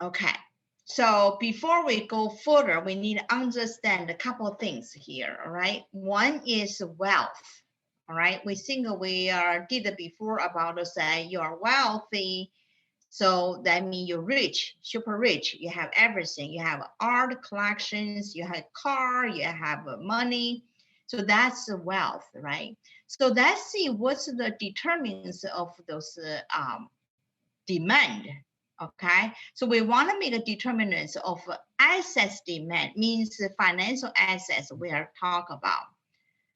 Okay. So before we go further, we need to understand a couple of things here. All right. One is wealth. All right. We think we did it before about say you are wealthy. So that means you're rich, super rich. You have everything. You have art collections, you have car, you have money. So that's the wealth, right? So let's see what's the determinants of those demand. Okay, so we want to make a determinants of assets demand means financial assets we are talk about.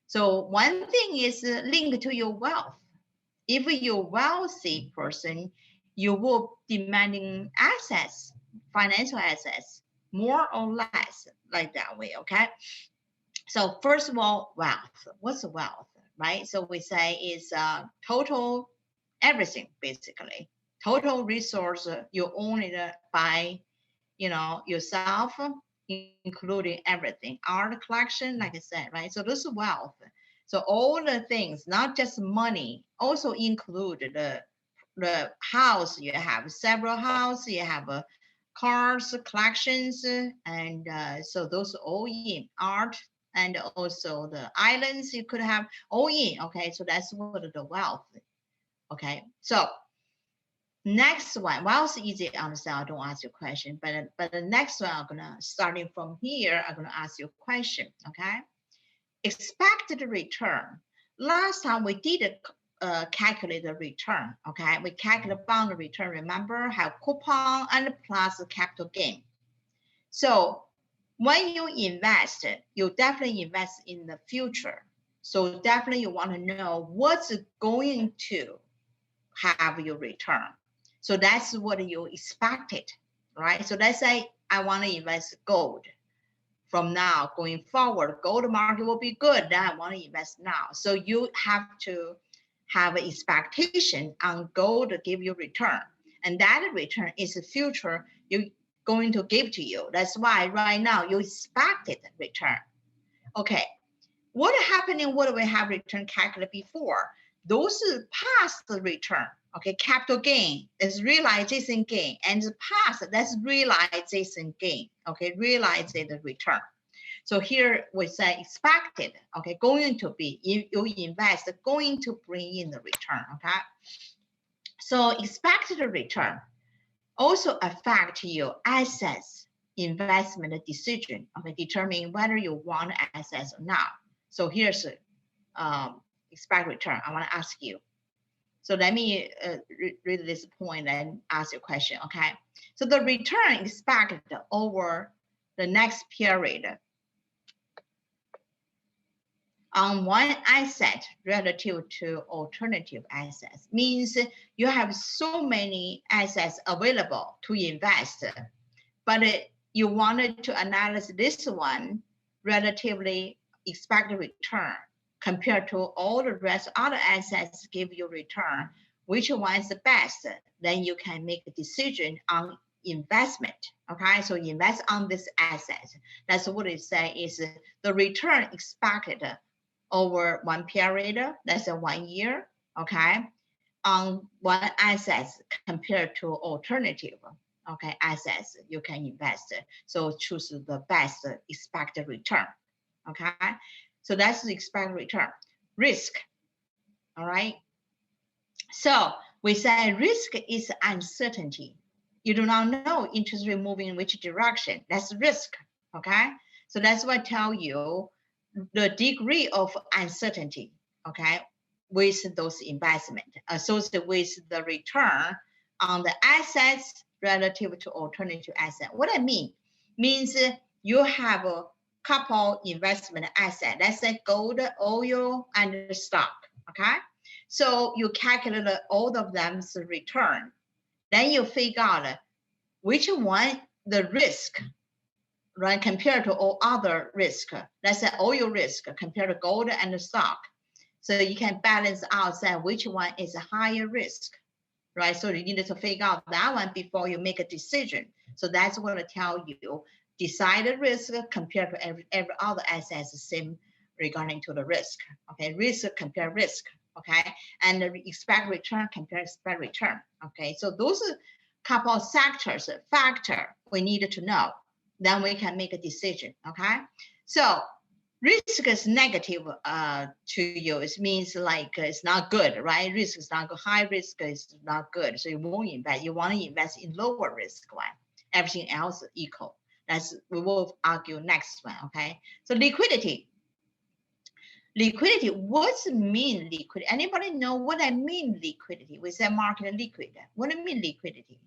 So one thing is linked to your wealth. If you're a wealthy person, you will demanding assets, financial assets, more or less like that way. Okay. So first of all, wealth. What's wealth, right? So we say is total everything basically, total resource you own it by yourself, including everything, art collection, like I said, right? So this is wealth. So all the things, not just money, also include the house you have, several houses, you have cars, collections, and so those all in art, and also the islands you could have all in. Okay, so that's what the wealth. Okay, so next one, well, it's easy to understand. I don't ask you a question, but the next one, I'm gonna starting from here. I'm gonna ask you a question. Okay, expected return. Last time we did calculate the return. Okay, we calculate bond return. Remember, have coupon and plus capital gain. So when you invest, you definitely invest in the future. So definitely you want to know what's going to have your return. So that's what you expected, right? So let's say I want to invest gold. From now going forward, gold market will be good. Then I want to invest now. So you have to have an expectation on gold to give you return. And that return is the future you going to give to you. That's why right now you expected return. Okay, what happening? What do we have return calculated before? Those past return. Okay, capital gain is realization gain, and the past that's realization gain. Okay, realized return. So here we say expected. Okay, going to be you invest going to bring in the return. Okay, so expected return also affect your assets investment decision. Okay, determine whether you want assets or not. So here's expected return. I want to ask you. So let me read this point and ask you a question. Okay. So the return expected over the next period on one asset relative to alternative assets means you have so many assets available to invest, but you wanted to analyze this one relatively expected return compared to all the rest other assets give you return, which one is the best? Then you can make a decision on investment. Okay, so invest on this asset. That's what it says is the return expected over one period, that's a 1 year, okay, on one asset compared to alternative, okay, assets you can invest. So choose the best expected return, okay? So that's the expected return. Risk, all right? So we say risk is uncertainty. You do not know interest rate moving in which direction. That's risk, okay? So that's why I tell you the degree of uncertainty, okay, with those investment associated with the return on the assets relative to alternative asset. What I mean means you have a couple investment asset, let's say gold, oil, and stock, okay? So you calculate all of them's return. Then you figure out which one the risk, right, compared to all other risk. Let's say oil risk compared to gold and the stock. So you can balance out say which one is a higher risk, right? So you need to figure out that one before you make a decision. So that's what I tell you. Decide the risk compared to every other asset is the same regarding to the risk. Okay, risk compare risk. Okay, and the expect return compare expect return. Okay, so those couple of factor we need to know. Then we can make a decision, okay? So risk is negative to you. It means like it's not good, right? Risk is not good. High risk is not good. So you won't invest. You want to invest in lower risk one. Everything else equal. We will argue next one, okay? So liquidity. Liquidity, what's mean liquidity? Anybody know what I mean liquidity? We say market liquid. What do you mean liquidity?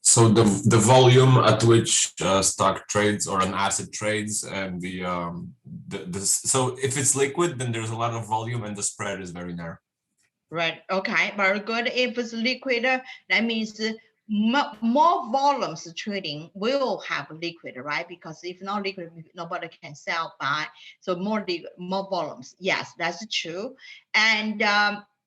So the volume at which stock trades or an asset trades, and so if it's liquid, then there's a lot of volume and the spread is very narrow. Right. Okay. Very good. If it's liquid, that means more volumes trading will have liquid, right? Because if not liquid, nobody can sell, buy. So more volumes. Yes, that's true. And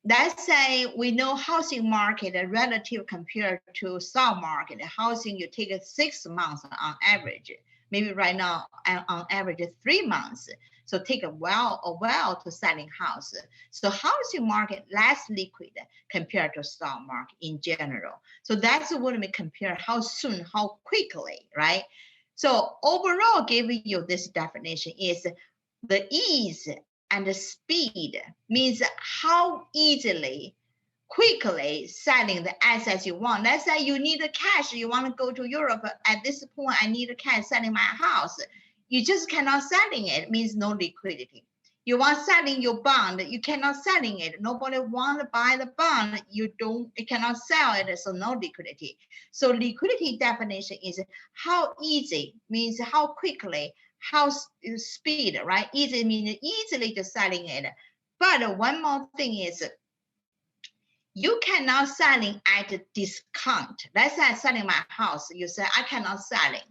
let's say we know housing market relative compared to stock market. Housing, you take 6 months on average. Maybe right now on average 3 months. So take a while to selling house. So housing market less liquid compared to stock market in general. So that's what we compare how soon, how quickly, right? So overall, giving you this definition is the ease and the speed means how easily, quickly selling the assets you want. Let's say you need the cash, you want to go to Europe. At this point, I need the cash selling my house. You just cannot selling it, means no liquidity. You want selling your bond, you cannot selling it. Nobody want to buy the bond. You cannot sell it, so no liquidity. So liquidity definition is how easy, means how quickly, how speed, right? Easy means easily just selling it. But one more thing is you cannot selling at a discount. Let's say I'm selling my house. You say I cannot selling.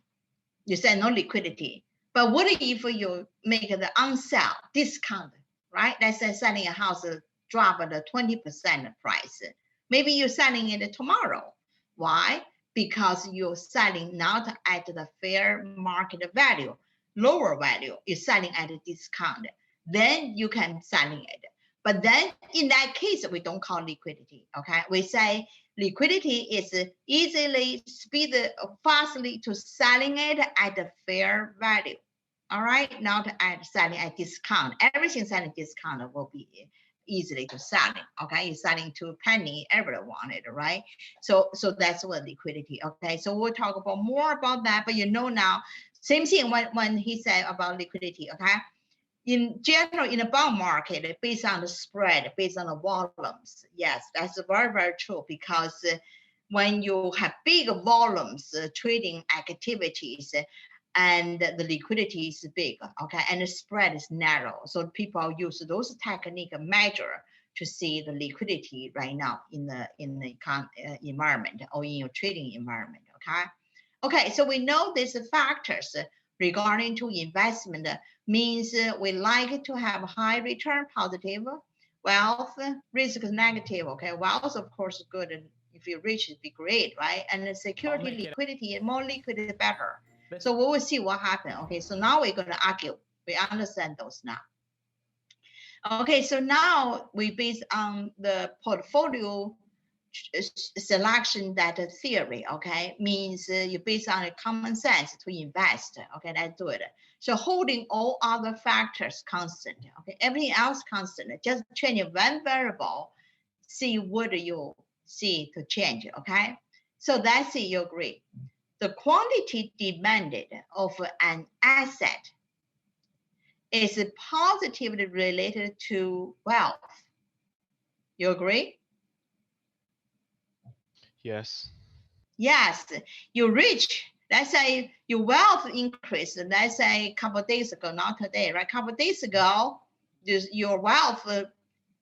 You say no liquidity. But what if you make the on sale discount, right? Let's say selling a house drop at 20% price. Maybe you're selling it tomorrow. Why? Because you're selling not at the fair market value, lower value. You're selling at a discount. Then you can selling it. But then in that case, we don't call liquidity, okay? We say liquidity is easily, fastly to selling it at a fair value, all right? Not at selling at discount. Everything selling discount will be easily to selling, okay? You're selling to a penny, everyone want it, right? So that's what liquidity, okay? So we'll talk about more about that, but you know now, same thing when he said about liquidity, okay? In general, in the bond market, based on the spread, based on the volumes, yes, that's very, very true. Because when you have big volumes, trading activities, and the liquidity is big, okay, and the spread is narrow, so people use those technique measure to see the liquidity right now in the environment or in your trading environment, okay. Okay, so we know these factors regarding to investment means we like to have high return, positive, wealth, risk is negative, okay? Wealth, of course, is good. If you're rich, it'd be great, right? And the security, liquidity, more liquid, the better. So we will see what happens, okay? So now we're going to argue. We understand those now. Okay, so now we based on the portfolio selection that theory, okay, means you based on a common sense to invest, okay, let's do it. So holding all other factors constant, okay, everything else constant, just change one variable, see what you see to change, okay. So let's see you agree. The quantity demanded of an asset is positively related to wealth. You agree? Yes. Yes, you're rich. Let's say your wealth increased. Let's say a couple of days ago, not today, right? A couple of days ago, your wealth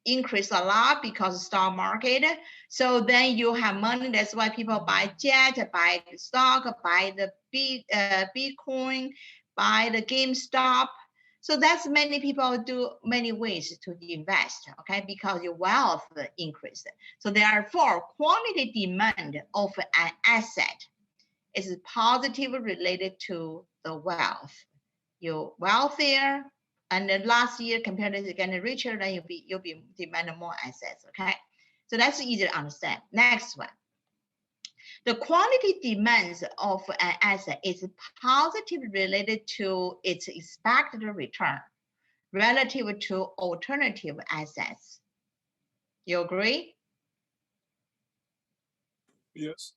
increased a lot because of stock market. So then you have money. That's why people buy jet, buy stock, buy the Bitcoin, buy the GameStop. So that's many people do many ways to invest, okay, because your wealth increased. So therefore, quantity demand of an asset is positively related to the wealth. You're wealthier, and then last year compared to getting richer, then you'll be demanding more assets, okay? So that's easy to understand. Next one. The quantity demands of an asset is positively related to its expected return relative to alternative assets. You agree? Yes.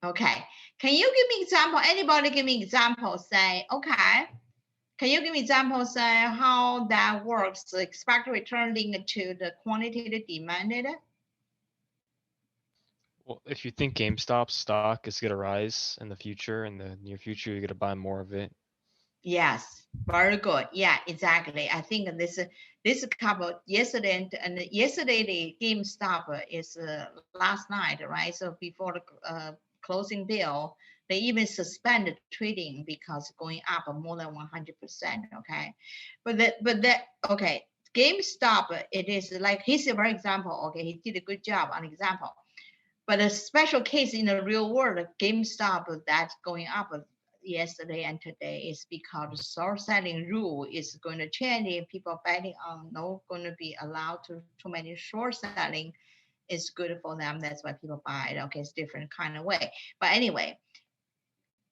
Okay. Can you give me example? Anybody give me example? Say, okay. Can you give me example? Say how that works? The expected return linked to the quantity demanded. Well, if you think GameStop stock is gonna rise in the future, in the near future, you're gonna buy more of it. Yes, very good. Yeah, exactly. I think this couple yesterday and yesterday the GameStop is last night, right? So before the closing bill, they even suspended trading because going up more than 100%. Okay, but that okay. GameStop, it is like here's a very example. Okay, he did a good job on example. But a special case in the real world, GameStop that's going up yesterday and today is because the short selling rule is going to change. If people betting on no going to be allowed to too many short selling, it's good for them. That's why people buy it. Okay, it's different kind of way. But anyway,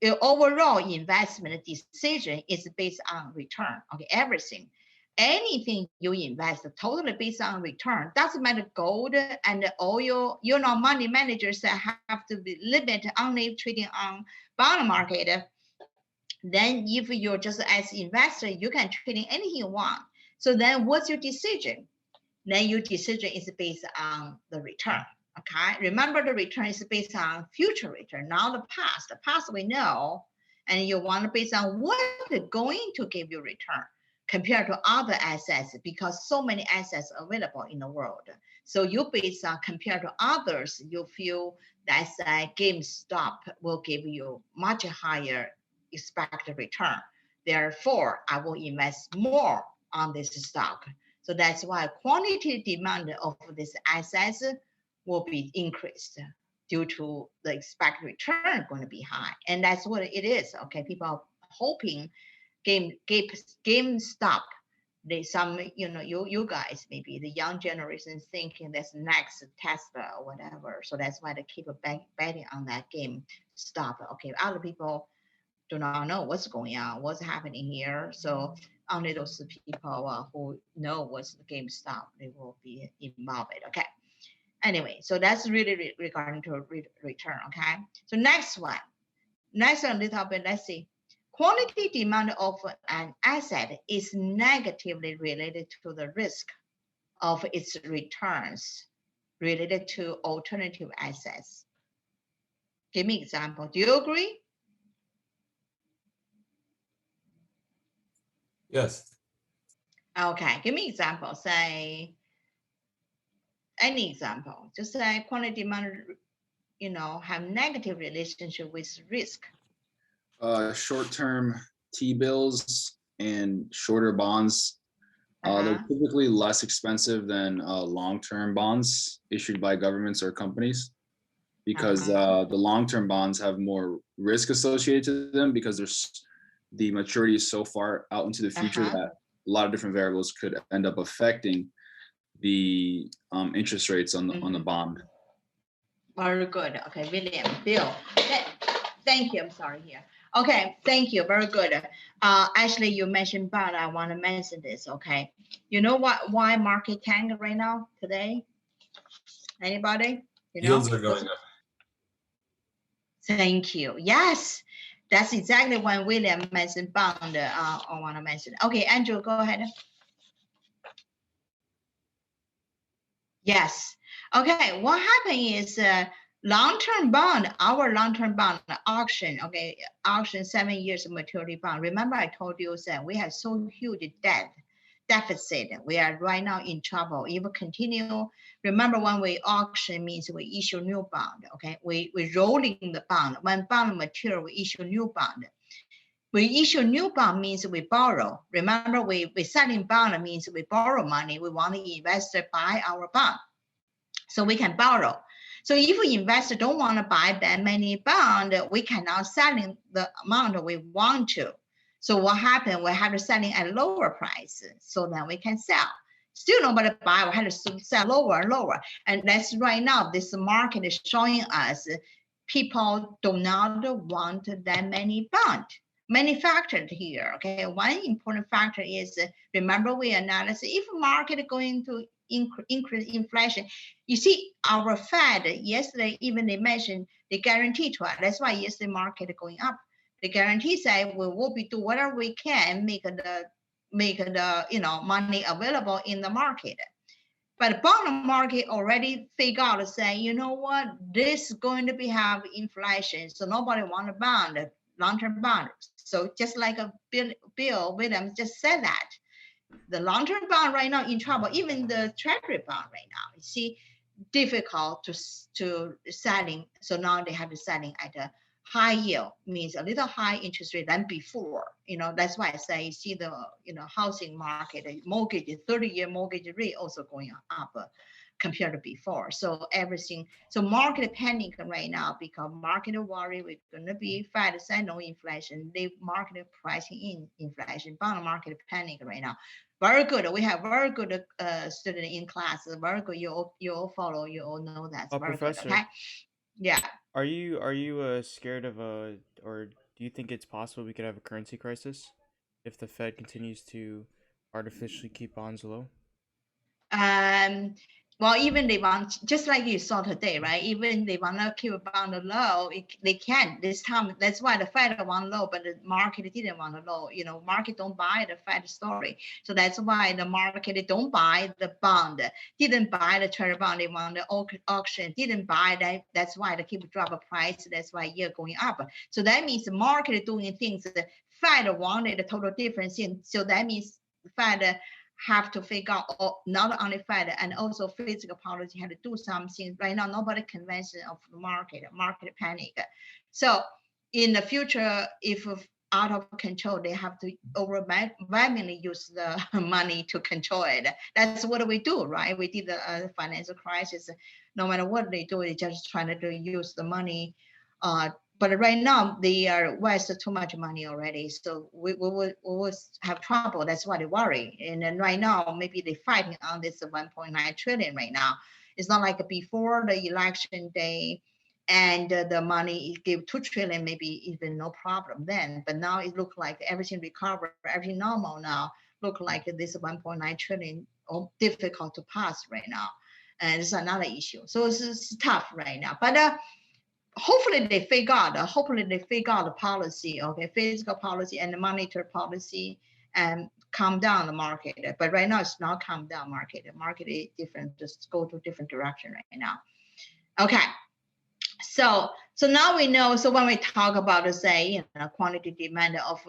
the overall investment decision is based on return. Okay, everything. Anything you invest totally based on return. Doesn't matter gold and oil. You know, money managers that have to be limited only trading on bond market. Then if you're just as investor, you can trade in anything you want. So then what's your decision? Then your decision is based on the return. Okay, remember the return is based on future return, not the past. The past we know, and you want to based on what is going to give you return compared to other assets because so many assets available in the world. So you based on compared to others, you feel that GameStop will give you much higher expected return. Therefore, I will invest more on this stock. So that's why quantity demand of this assets will be increased due to the expected return going to be high. And that's what it is. Okay, people are hoping GameStop, some, you know, you guys, maybe the young generation thinking that's next Tesla or whatever. So that's why they keep betting on that GameStop. Okay, other people do not know what's going on, what's happening here. So only those people who know what's the GameStop, they will be involved. Okay. Anyway, so that's really regarding to return. Okay. So next one, little bit. Let's see. Quantity demand of an asset is negatively related to the risk of its returns related to alternative assets. Give me example. Do you agree? Yes. Okay, give me example. Say any example. Just say quantity demand, you know, have negative relationship with risk. Short-term T-bills and shorter bonds. They're typically less expensive than long-term bonds issued by governments or companies because the long-term bonds have more risk associated to them because the maturity is so far out into the future that a lot of different variables could end up affecting the interest rates on the bond. Very good. Okay, William, Bill. Thank you. I'm sorry here. Okay, thank you. Very good. Actually, you mentioned bond. I want to mention this. Okay, you know why market tank right now today? Anybody? You know? Yields are going up. Thank you. Yes, that's exactly when William mentioned bond. I want to mention. Okay, Andrew, go ahead. Yes. Okay. What happened is long-term bond, our long-term bond auction. Okay, auction 7 years of maturity bond. Remember, I told you that we have so huge deficit. We are right now in trouble. If we continue, remember when we auction means we issue new bond. Okay, we rolling the bond. When bond mature, we issue new bond. We issue new bond means we borrow. Remember, we selling bond means we borrow money. We want the investor buy our bond, so we can borrow. So if we investor don't want to buy that many bond, we cannot selling the amount we want to. So what happened? We have to selling at lower price, so then we can sell. Still nobody buy. We have to sell lower and lower. And that's right now. This market is showing us people do not want that many bond. Many factors here. Okay, one important factor is remember we analyze if market going to increase inflation. You see, our Fed yesterday even they mentioned the guarantee to us. That's why yesterday market going up. The guarantee say we will be do whatever we can make the money available in the market. But the bond market already figure out say, you know what, this is going to be have inflation, so nobody want a bond, long-term bond. So just like a Bill Williams just said that, the long-term bond right now in trouble, even the treasury bond right now, you see, difficult to selling. So now they have to selling at a high yield, means a little high interest rate than before. That's why I say you see the housing market, the mortgage, 30-year mortgage rate also going up compared to before. So everything, so market panic right now because market worry we're gonna be Fed say no inflation. They market pricing in inflation. Bond market panic right now. Very good. We have very good student in class. Very good. You all follow. You all know that. Very Professor, good. Okay. Yeah. Are you scared of or do you think it's possible we could have a currency crisis if the Fed continues to artificially keep bonds low? Well, even they want, just like you saw today, right? Even they want to keep a bond low, they can this time. That's why the Fed want low, but the market didn't want a low. Market don't buy the Fed story, so that's why the market don't buy the bond, didn't buy the treasury bond. They want the auction, didn't buy that. That's why they keep drop a price. That's why yield going up. So that means the market doing things. The Fed wanted a total difference in. So that means the Fed have to figure out not only Fed and also physical policy have to do something. Right now, nobody convinced of the market panic. So in the future, if out of control, they have to overwhelmingly use the money to control it. That's what we do, right? We did the financial crisis. No matter what they do, they just trying to use the money. But right now they are wasted too much money already, so we will have trouble. That's why they worry. And then right now maybe they're fighting on this 1.9 trillion right now. It's not like before the election day, and the money give 2 trillion, maybe even no problem then. But now it looks like everything recovered, everything normal now. Look like this 1.9 trillion difficult to pass right now, and it's another issue. So it's tough right now, but. Hopefully they figure out the policy, okay, fiscal policy and the monetary policy, and calm down the market. But right now it's not calm down market. The market is different, just go to different direction right now. Okay. So now we know. So when we talk about say quantity demand of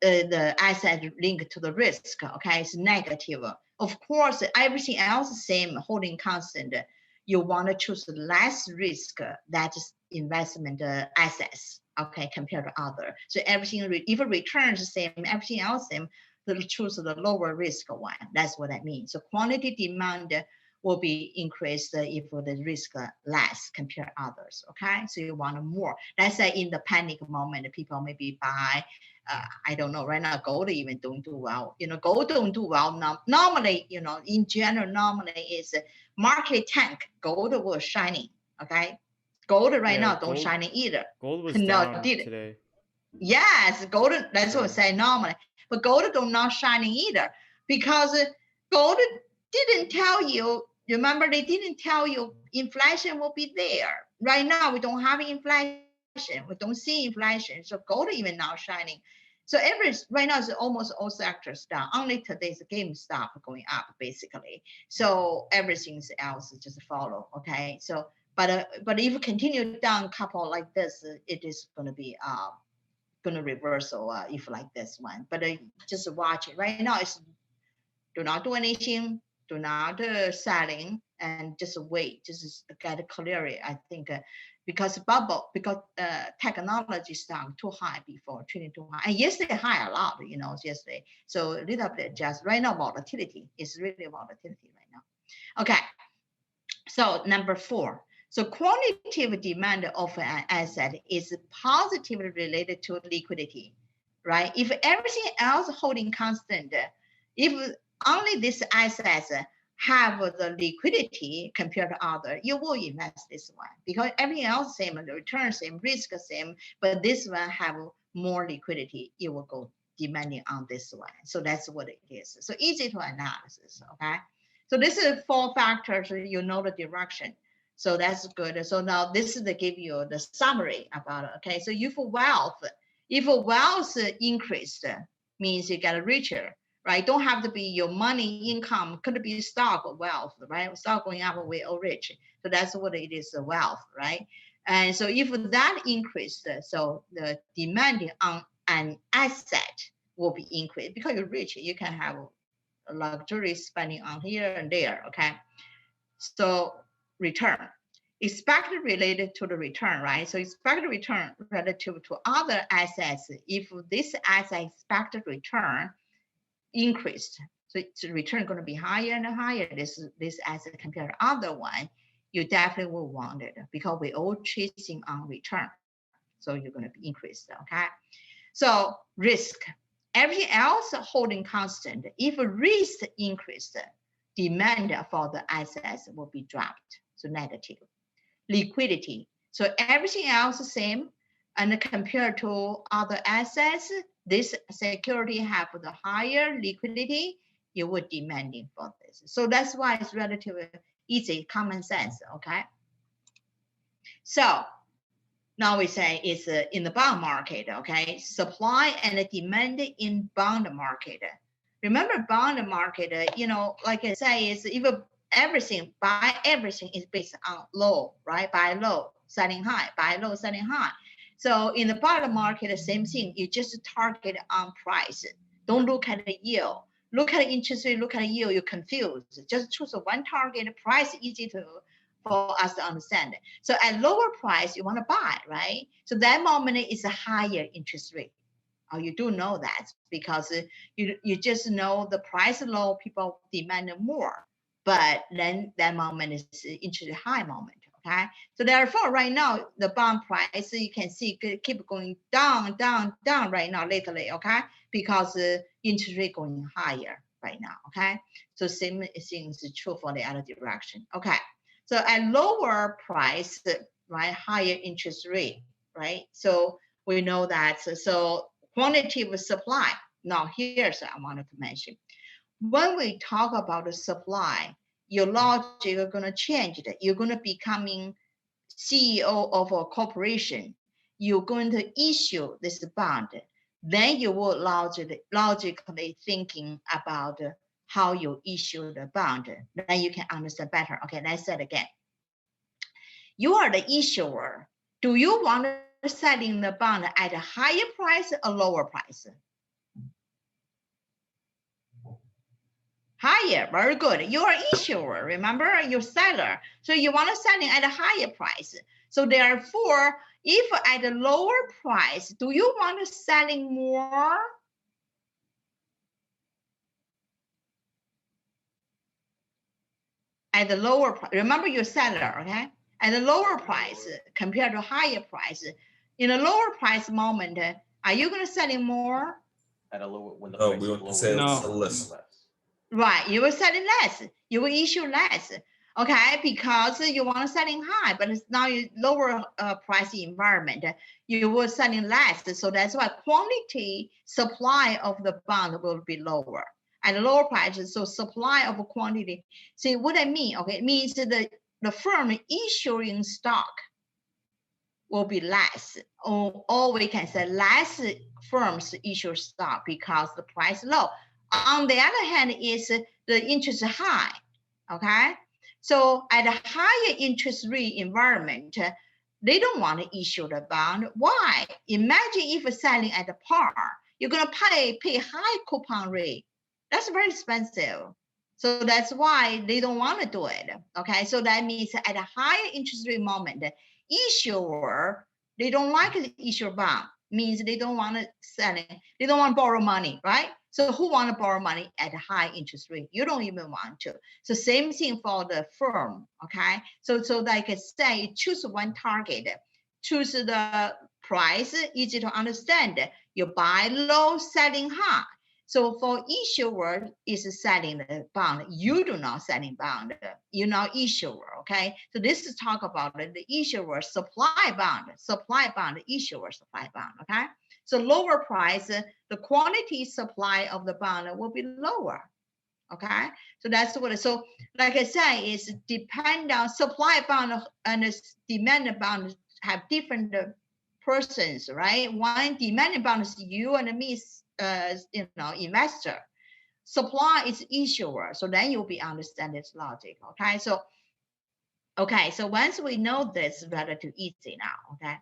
the asset linked to the risk, okay, it's negative. Of course, everything else same, holding constant. You want to choose less risk, that is investment assets, okay, compared to other. So everything, if it returns the same, everything else same, they'll choose the lower risk one. That's what that means. So quantity demand will be increased if the risk less compared to others, okay? So you want more. Let's say in the panic moment, people maybe buy, I don't know, right now gold even don't do well. Gold don't do well now. Normally, in general, normally is market tank, gold was shining, okay? Gold right now don't shining either. Gold was down today. Yes, gold, that's what I say normally. But gold do not shining either, because gold didn't tell you, remember they didn't tell you inflation will be there. Right now we don't have inflation. We don't see inflation. So gold even now shining. So right now is almost all sectors down. Only today's GameStop going up basically. So everything else just follow. Okay. So but if you continue down couple like this, it is going to be going to reversal if like this one. But just watch it. Right now it's do not do anything. Do not selling, and just wait. Just get clear. I think because technology stock too high before, trading too high, and yesterday high a lot. Yesterday. So a little bit just right now volatility is really volatility right now. Okay. So number 4. So quantitative demand of an asset is positively related to liquidity, right? If everything else holding constant, if only this assets have the liquidity compared to other, you will invest this one because everything else same, the return same, risk same, but this one have more liquidity. You will go demanding on this one. So that's what it is. So easy to analysis. Okay. So this is 4 factors. You know the direction. So that's good. So now this is to give you the summary about it. Okay. So if wealth increased, means you get richer, right? Don't have to be your money income, could be stock or wealth, right? Stock going up, we all rich. So that's what it is, wealth, right? And so if that increased, so the demand on an asset will be increased because you're rich. You can have a luxury spending on here and there, okay? So return. Expected related to the return, right? So expected return relative to other assets. If this asset expected return increased, so its return going to be higher and higher, this asset compared to other one, you definitely will want it because we're all chasing on return. So you're going to be increased, okay? So risk, everything else holding constant. If risk increased, demand for the assets will be dropped, so negative. Liquidity, so everything else the same, and compared to other assets, this security have the higher liquidity, you would demanding for this. So that's why it's relatively easy, common sense, okay? So now we say it's in the bond market, okay? Supply and demand in bond market. Remember bond market, you know, like I say, is even everything, buy everything is based on low, right? Buy low, selling high, buy low, selling high. So in the bond market, the same thing, you just target on price. Don't look at the yield. Look at the interest rate, look at the yield, you're confused. Just choose one target, price easy for us to understand. So at lower price, you want to buy, right? So that moment is a higher interest rate. Oh, you do know that because you just know the price low, people demand more. But then that moment is interest high moment, okay? So therefore, right now, the bond price, you can see, keep going down, down, down right now, lately, okay? Because interest rate going higher right now, okay? So same thing is true for the other direction, okay? So at lower price, right, higher interest rate, right? So we know that, so quantitative supply. Now here's what I wanted to mention. When we talk about the supply, your logic is going to change. You're going to becoming CEO of a corporation. You're going to issue this bond. Then you will logically thinking about how you issue the bond. Then you can understand better. Okay, let's say it again. You are the issuer. Do you want to selling the bond at a higher price or lower price? Higher, very good. You're issuer, remember, you're seller. So you want to selling at a higher price. So therefore, if at a lower price, do you want to selling more? At the lower price, remember you're seller, okay? At a lower price compared to higher price. In a lower price moment, are you going to selling more? At a lower, when the No, price we is want to lower, say you it's sell less. Right, you will selling less. You will issue less, okay? Because you want to selling high, but it's now you lower price environment. You will selling less, so that's why quantity supply of the bond will be lower at lower prices. So supply of quantity. See what I mean? Okay, it means that the firm issuing stock will be less, or we can say less firms issue stock because the price low. On the other hand, is the interest high, okay? So at a higher interest rate environment, they don't want to issue the bond. Why? Imagine if selling at the par, you're going to pay high coupon rate. That's very expensive. So that's why they don't want to do it, okay? So that means at a higher interest rate moment, issuer, they don't like to issue bond, means they don't want to sell it, they don't want to borrow money, right? So who want to borrow money at a high interest rate? You don't even want to. So same thing for the firm, okay? So like I say, choose one target, choose the price, easy to understand. You buy low, selling high. So for issuer is selling the bond. You do not selling bond. You're not issuer. Okay. So this is talk about the issuer supply bond, issuer supply bond. Okay. So lower price, the quantity supply of the bond will be lower. Okay. So that's what. So like I said, it's depend on supply bond and demand bond have different persons, right? One demand bond is you and me, investor. Supply is issuer. So then you'll be understand this logic. Okay. So once we know this, relatively easy now. Okay.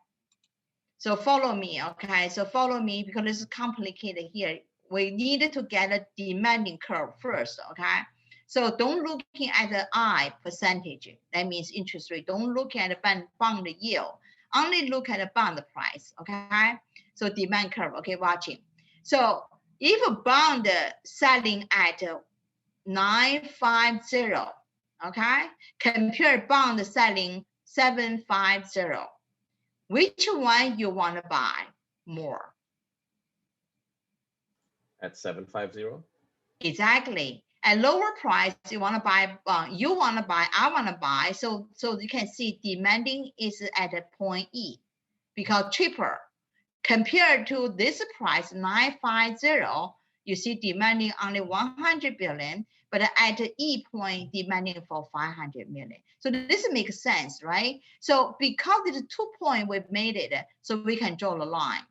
So follow me. Okay. So follow me because this is complicated here. We needed to get a demanding curve first. Okay. So don't looking at the I percentage. That means interest rate. Don't look at the bond yield. Only look at the bond price. Okay. So demand curve. Okay. Watching. So if a bond selling at 950, okay, compare bond selling 750, which one you want to buy more? At 750? Exactly. At lower price, you want to buy bond. You want to buy. I want to buy. So you can see demanding is at a point E, because cheaper. Compared to this price, 950, you see demanding only 100 billion, but at E point demanding for 500 million. So this makes sense, right? So because it's 2 points, we've made it, so we can draw the line.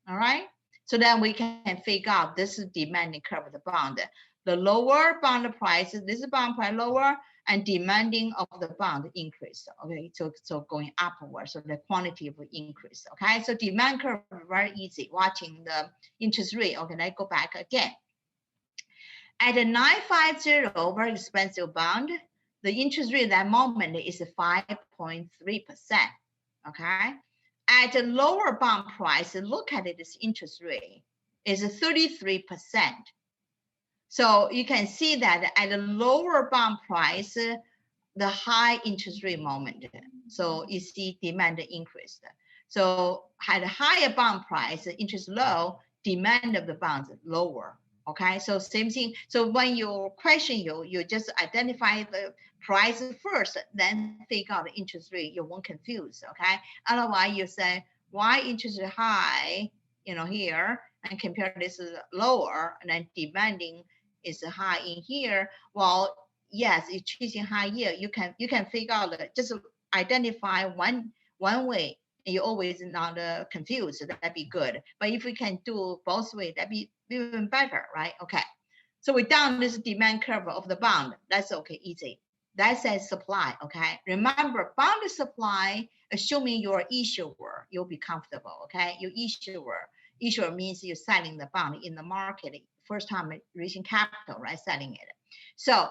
All right. So then we can figure out this is demanding curve of the bond. The lower bond price, this bond price lower, and demanding of the bond increase. Okay, so going upward, so the quantity will increase. Okay, so demand curve very easy. Watching the interest rate. Okay, let's go back again. At a 950, very expensive bond, the interest rate at that moment is 5.3%. Okay, at a lower bond price, look at it, this interest rate is 33%. So you can see that at a lower bond price, the high interest rate moment. So you see demand increased. So at a higher bond price, interest low, demand of the bonds lower. Okay, so same thing. So when you question you just identify the price first, then figure out the interest rate. You won't confuse. Okay, otherwise you say why interest rate high, here, and compare this is lower, and then demanding is high in here. Well, yes, it's choosing high yield. You can figure out just identify one way, and you always not confused. That'd be good. But if we can do both ways, that'd be even better, right? Okay. So we down this demand curve of the bond. That's okay, easy. That says supply. Okay. Remember, bond supply, assuming you're issuer, you'll be comfortable. Okay. You issuer means you're selling the bond in the market. First time raising capital, right? Selling it. So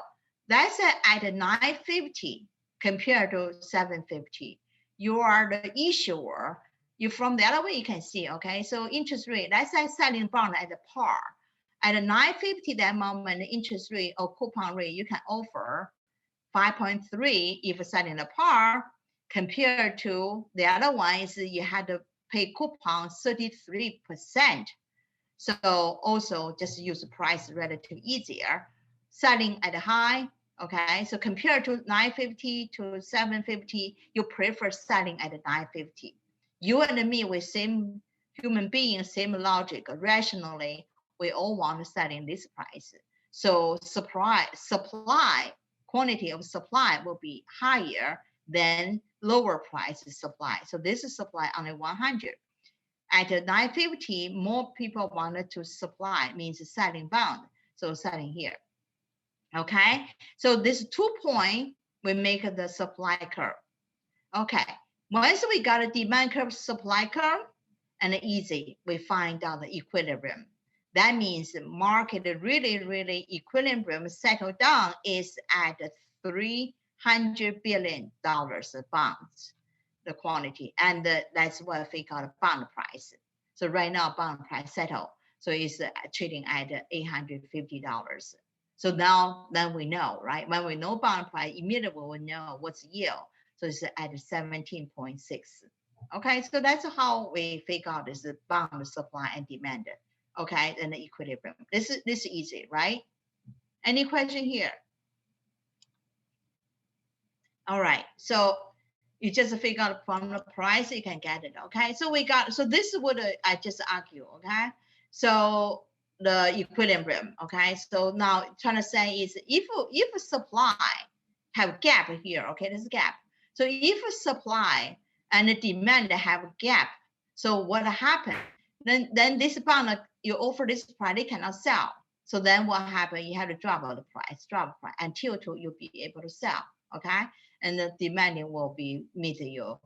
that's at 950 compared to 750. You are the issuer. You from the other way you can see, okay? So interest rate, that's like selling bond at the par. At a 950 that moment, the interest rate or coupon rate you can offer 5.3 if selling the par, compared to the other one is you had to pay coupon 33%. So also just use the price relatively easier. Selling at a high, okay? So compared to 950 to 750, you prefer selling at 950. You and me, with same human being, same logic, rationally, we all want to sell in this price. So supply, quantity of supply will be higher than lower price supply. So this is supply only 100. At 950, more people wanted to supply, means selling bond. So selling here. Okay, so this 2 point, we make the supply curve. Okay, once we got a demand curve, supply curve, and easy, we find out the equilibrium. That means the market really equilibrium settled down is at $300 billion of bonds. The quantity, and that's what we call a bond price. So right now bond price settle, so it's trading at $850. So now then we know, right? When we know bond price, immediately we know what's yield. So it's at 17.6. Okay, so that's how we figure out this bond supply and demand. okay, then the equilibrium. This is easy, right? Any question here? All right, so you just figure out from the price, you can get it, okay? So this is what I just argue, okay? So the equilibrium, okay? So now trying to say is if supply have gap here, okay, this gap. So if supply and the demand have a gap, so what happened? Then this bond, you offer this price, they cannot sell. So then what happened? You have to drop the price until you'll be able to sell, okay? And the demanding will be meet your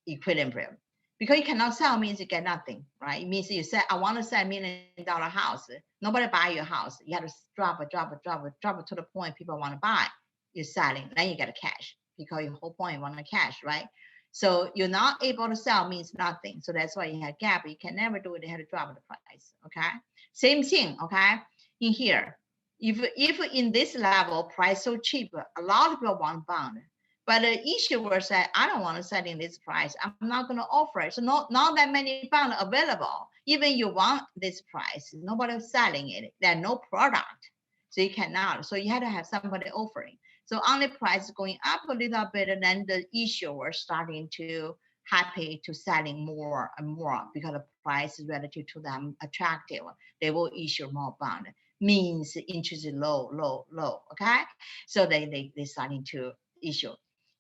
equilibrium. Because you cannot sell means you get nothing, right? It means you say, I want to sell $1 million house. Nobody buy your house. You have to drop it to the point people want to buy. You're selling, then you get a cash because your whole point you want to cash, right? So you're not able to sell means nothing. So that's why you have gap. You can never do it. You have to drop the price, okay? Same thing, okay? In here, if in this level price so cheap, a lot of people want bond, but the issuer said, I don't want to sell in this price. I'm not going to offer it. So not that many bond available. Even you want this price, nobody's selling it. There's no product, so you cannot. So you have to have somebody offering. So only price going up a little bit, and then the issuer starting to happy to selling more and more because the price is relative to them attractive. They will issue more bond. Means interest is low, okay? So they starting to issue.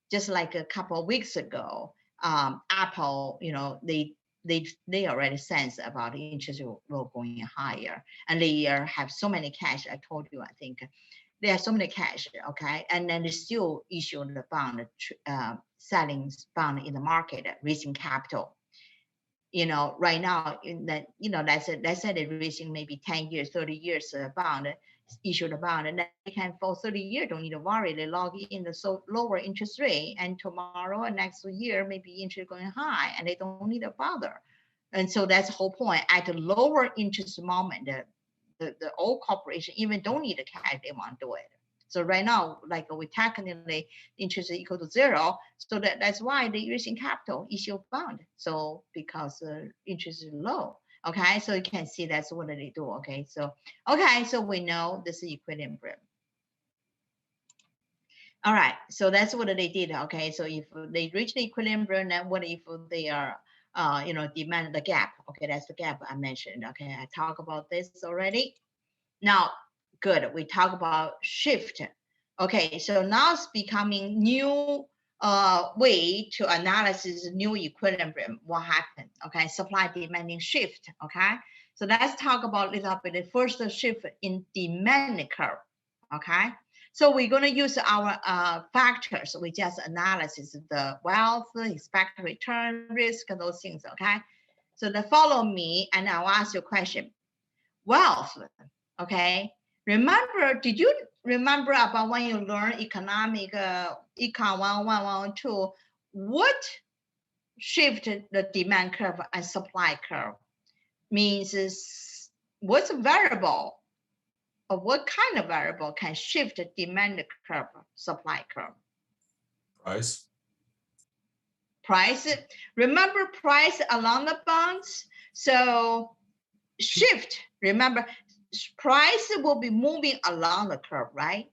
Just like a couple of weeks ago, Apple, they already sense about the interest will going higher, and they have so many cash. I told you, I think they have so many cash, okay, and then they still issue the bond, selling bond in the market, raising capital. Right now, let's say they're raising maybe 10 years, 30 years bond, issue the bond, and then they can for 30 years, don't need to worry. They log in the so lower interest rate, and tomorrow and next year, maybe interest going high, and they don't need to bother. And so that's the whole point. At the lower interest moment, the old corporation even don't need the cash, they want to do it. So right now, like we technically interest is equal to 0, so that's why they're using capital issue bond. So because interest is low, okay. So you can see that's what they do. Okay, so we know this is equilibrium. All right, so that's what they did. Okay, so if they reach the equilibrium, then what if they are demand the gap? Okay, that's the gap I mentioned. Okay, I talked about this already. Now, good, we talk about shift. Okay, so now it's becoming new way to analysis new equilibrium. What happened? Okay, supply demanding shift. Okay, so let's talk about a little bit the first shift in demand curve. Okay, so we're going to use our factors. We just analysis the wealth, expected return, risk, and those things. Okay, so then follow me, and I'll ask you a question. Wealth. Okay, did you remember about when you learn economic, Econ 1, 2, what shifted the demand curve and supply curve? Means is what's a variable, or what kind of variable can shift the demand curve, supply curve? Price. Remember price along the bonds? So shift, remember, price will be moving along the curve, right?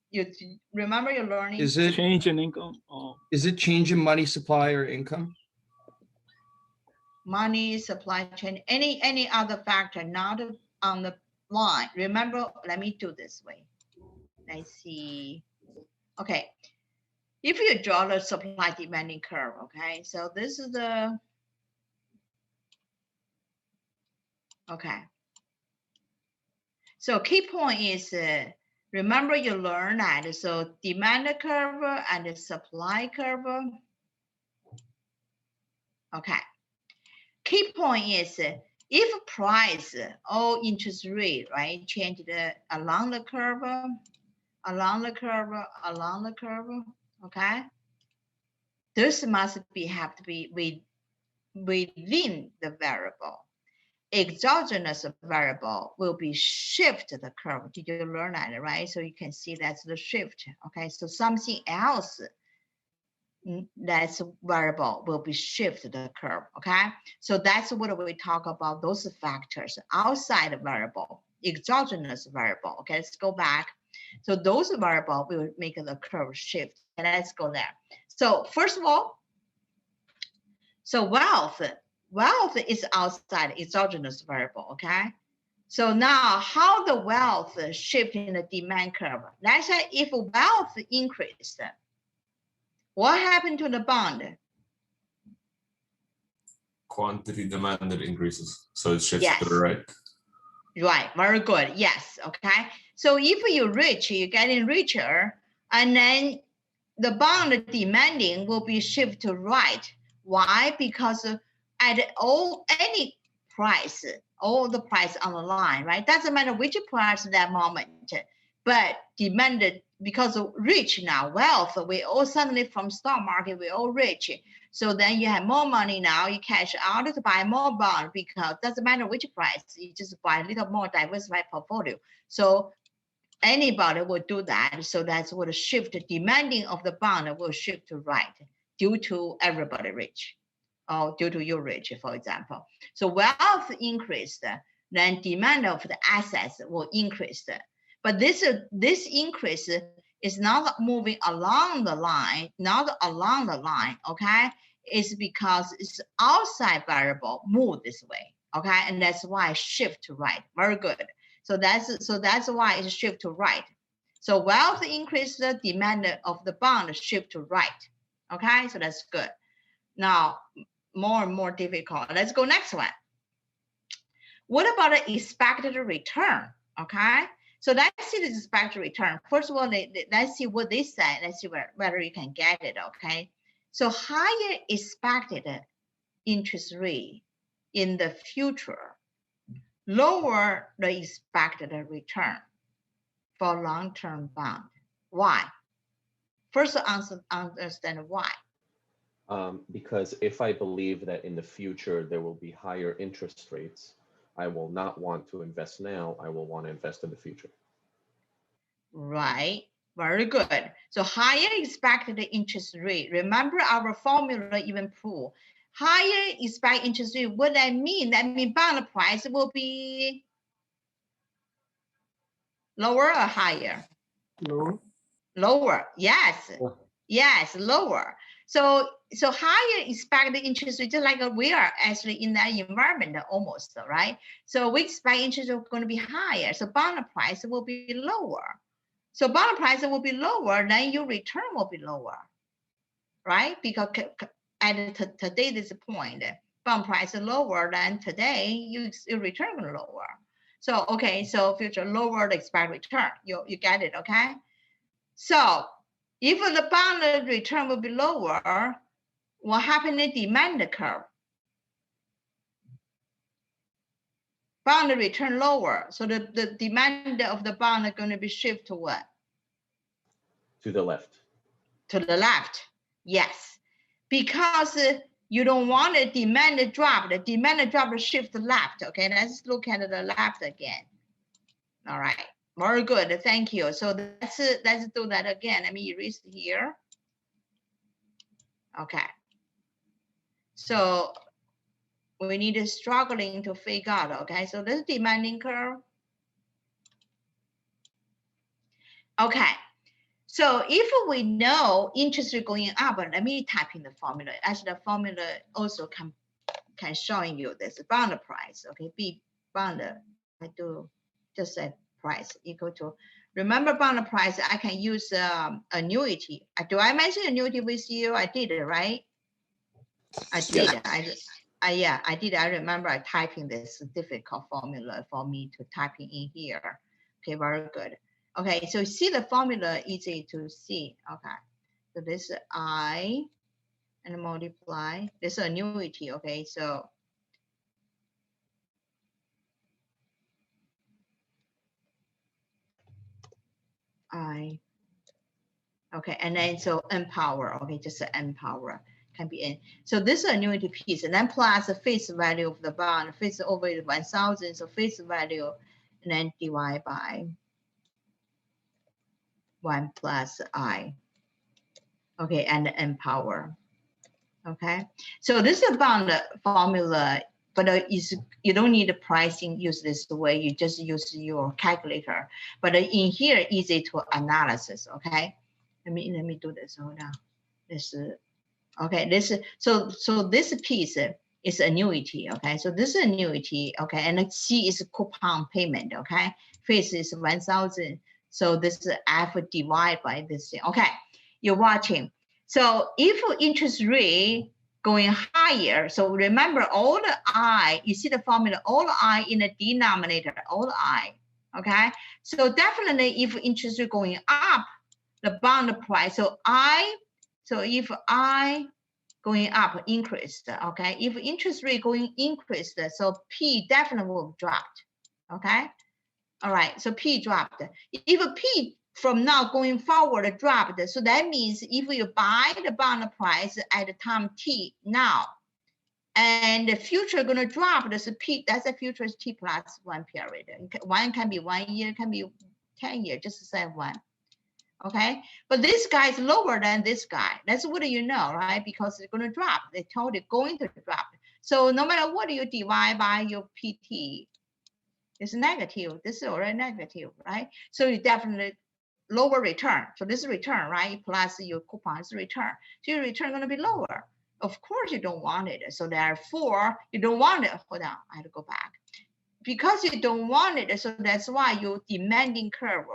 You remember you're learning? Is it change in income? Oh. Is it change in money supply or income? Money, supply chain, any other factor not on the line. Remember, let me do this way. Let's see. Okay. If you draw the supply demanding curve, okay, so this is the, okay. So key point is, remember you learn that, so demand curve and the supply curve. Okay. Key point is, if price or interest rate, right, change along the curve, okay, this must have to be within the variable. Exogenous variable will be shift the curve. Did you learn that, right? So you can see that's the shift. Okay, so something else that's variable will be shifted the curve, okay? So that's what we talk about, those factors, outside variable, exogenous variable, okay? Let's go back. So those variable will make the curve shift, and let's go there. So first of all, so wealth is outside exogenous variable, okay? So now how the wealth shift in the demand curve? Let's say if wealth increased, what happened to the bond? Quantity demanded increases, so it shifts Yes. to the right. Right, very good. Yes, okay. So if you're rich, you're getting richer, and then the bond demanding will be shifted to right. Why? Because at any price, all the price on the line, right? Doesn't matter which price at that moment, but demanded because of rich now, wealth, we all suddenly from stock market, we all rich. So then you have more money now, you cash out to buy more bond because doesn't matter which price, you just buy a little more diversified portfolio. So anybody will do that. So that's what a shift, demanding of the bond will shift to right due to everybody rich, or due to you rich, for example. So wealth increased, then demand of the assets will increase. But this increase is not moving along the line, okay? It's because it's outside variable move this way, okay? And that's why shift to right, very good. So that's why it's shift to right. So wealth increase, the demand of the bond shift to right, okay? So that's good. Now, more and more difficult. Let's go next one. What about the expected return, okay? So let's see the expected return. First of all, let's see what they said. Let's see whether you can get it, okay? So higher expected interest rate in the future, lower the expected return for long-term bond. Why? First, understand why. Because if I believe that in the future there will be higher interest rates, I will not want to invest now. I will want to invest in the future. Right. Very good. So higher expected interest rate. Remember our formula even prove. Higher expected interest rate, what that mean? That means bond price will be lower or higher? Lower. Lower. Yes. Oh. Yes, lower. So higher expected interest rate, just like we are actually in that environment almost, right? So we expect interest rate going to be higher. So bond price will be lower. So bond price will be lower, then your return will be lower, right? Because at today, this point, bond price is lower than today, your return will lower. So, okay, so future lower the expected return, you get it, okay? So if the bond return will be lower, what happens in demand curve? Bond return lower, so the demand of the bond is going to be shift to what? To the left. To the left, yes. Because you don't want the demand drop. The demand drop shift left, okay? Let's look at the left again. All right, very good, thank you. So let's do that again. Let me erase here. Okay. So we need to struggling to figure out, okay? So this demanding curve. Okay. So if we know interest rate going up, let me type in the formula. As the formula also can showing you this bond price, okay? B bond, I do just say price equal to, remember bond price, I can use annuity. Do I mention annuity with you? I did it, right? I did. Yes. Yeah, I did. I remember I typing this difficult formula for me to typing in here. Okay, very good. Okay, so see the formula easy to see. Okay, so this is I and multiply. This is annuity. Okay, so I. Okay, and then so n power. Okay, just n power can be n. So this is annuity piece, and then plus the face value of the bond, face over 1,000. So face value, and then divide by 1 plus I. okay, and empower. Okay, so this is about the formula, but you don't need the pricing use this way. You just use your calculator. But in here, easy to analysis. Okay, let me do this. Hold on. This okay. This so this piece is annuity. Okay, so this is annuity. Okay, and C is coupon payment. Okay, face is 1,000. So this is F divided by this thing. Okay, you're watching. So if interest rate going higher, so remember all the I, you see the formula, all the I in the denominator, all the I, okay? So definitely if interest rate going up, the bond price, so if I going up increased, okay? If interest rate going increased, so P definitely will drop, okay? All right, so P dropped. If P from now going forward dropped, so that means if you buy the bond price at the time T now, and the future going to drop, this P, that's a future is T plus 1 period. One can be 1 year, can be 10 years, just say 1. Okay, but this guy is lower than this guy. That's what you know, right? Because it's going to drop. They told it going to drop. So no matter what you divide by your PT, it's negative. This is already negative, right? So you definitely lower return. So this is return, right? Plus your coupon is return. So your return going to be lower. Of course, you don't want it. So therefore, you don't want it. Hold on, I have to go back. Because you don't want it, so that's why your demanding curve.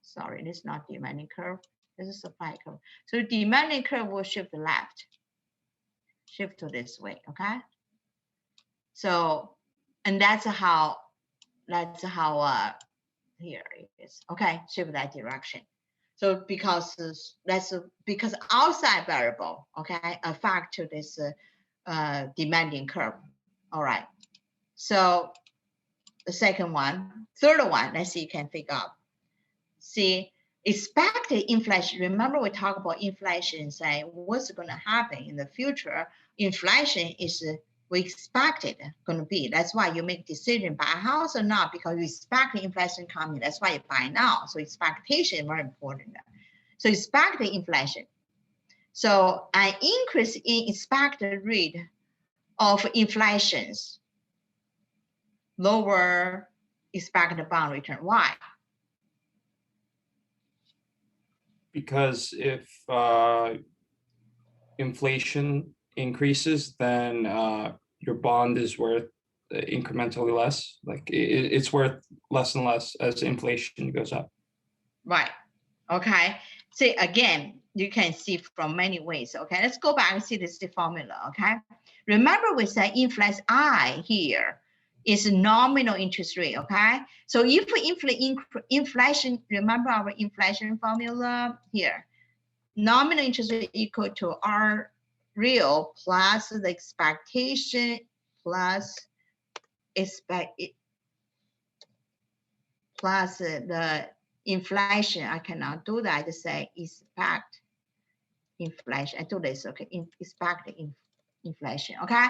Sorry, this is not demanding curve. This is supply curve. So demanding curve will shift left. Shift to this way, okay? So, and that's how here it is. Okay, shift that direction. So because because outside variable, okay, affect to this demanding curve. All right. So the second one, third one, let's see, you can figure out. See, expected inflation. Remember we talked about inflation, say what's going to happen in the future. Inflation is we expected going to be. That's why you make decision buy a house or not, because you expect inflation coming. That's why you buy now. So expectation is very important. So expected inflation. So an increase in expected rate of inflations lower expected bond return. Why? Because if inflation increases, then your bond is worth incrementally less. Like it's worth less and less as inflation goes up. Right. Okay. See, again, you can see from many ways. Okay, let's go back and see this formula. Okay, remember we said inflation I here is nominal interest rate. Okay, so if inflation, remember our inflation formula here, nominal interest rate equal to R real plus the expectation plus plus the inflation. I cannot do that. I just say expect inflation. I do this. Okay, expect inflation. Okay,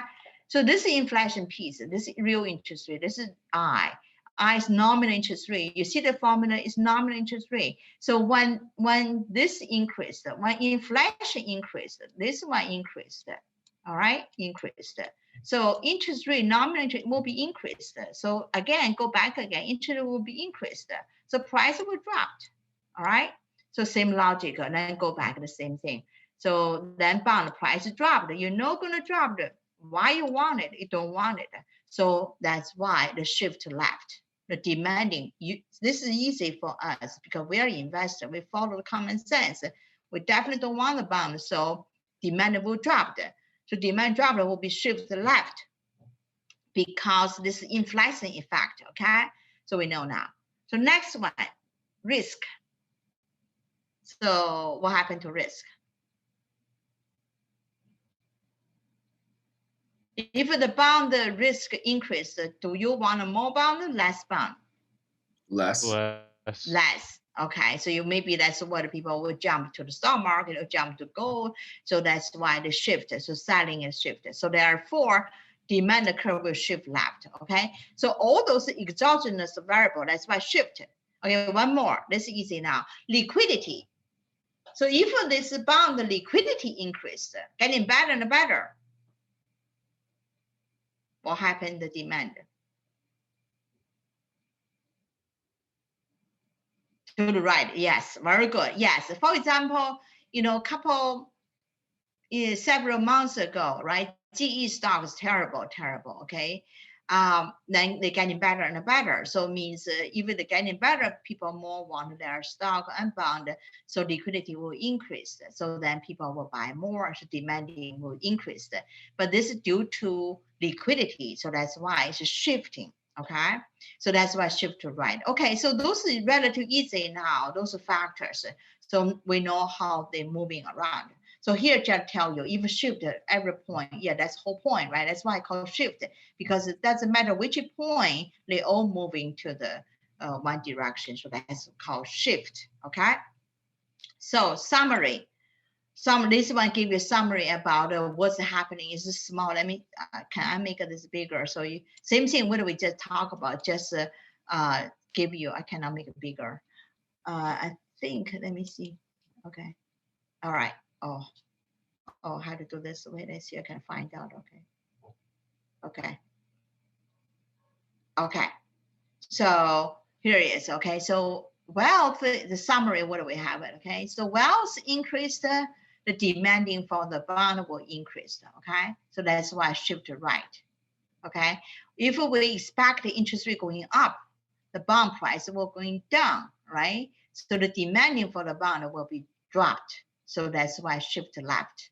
so this is inflation piece. This is real interest rate. This is I. I is nominal interest rate. You see the formula is nominal interest rate. So when this increased, when inflation increased, this one increased. All right, increased. So interest rate, nominal interest will be increased. So again, go back again, interest rate will be increased. So price will drop. All right. So same logic, and then go back to the same thing. So then bond price dropped. You're not going to drop it. Why you want it? You don't want it. So that's why the shift to left. The demanding. This is easy for us because we are investor. We follow the common sense. We definitely don't want the bond. So demand will drop. So demand drop will be shift to left because this is inflation effect. Okay. So we know now. So next one, risk. So what happened to risk? If the bond risk increase, do you want a more bond or less bond? Less. Less. Okay, so you maybe that's what people will jump to the stock market or jump to gold. So that's why the shift. So selling is shifted. So therefore, demand curve will shift left. Okay, so all those exogenous variable, that's why shifted. Okay, one more. This is easy now. Liquidity. So if this bond liquidity increased, getting better and better, what happened to the demand? To the right, yes, very good. Yes, for example, several months ago, right? GE stock is terrible, okay? Then they're getting better and better. So it means even they're getting better, people more want their stock and bond, so liquidity will increase. So then people will buy more, so demanding will increase. But this is due to liquidity, so that's why it's shifting. Okay, so that's why shift to right. Okay, so those are relatively easy now, those are factors. So we know how they're moving around. So here just tell you, if shift at every point, yeah, that's the whole point, right? That's why I call shift, because it doesn't matter which point, they all moving to the one direction. So that's called shift, okay? So summary. This one give you a summary about what's happening. Is small. Let me, can I make this bigger? So same thing what we just talk about, just give you, I cannot make it bigger. I think, let me see. Okay. All right. Oh, how to do this? Wait, let's see. I can find out. Okay. So here it is. Okay. So wealth, the summary, what do we have? Okay. So wealth increased, the demanding for the bond will increase. Okay. So that's why I shift to right. Okay. If we expect the interest rate going up, the bond price will going down, right? So the demanding for the bond will be dropped. So that's why I shift to left.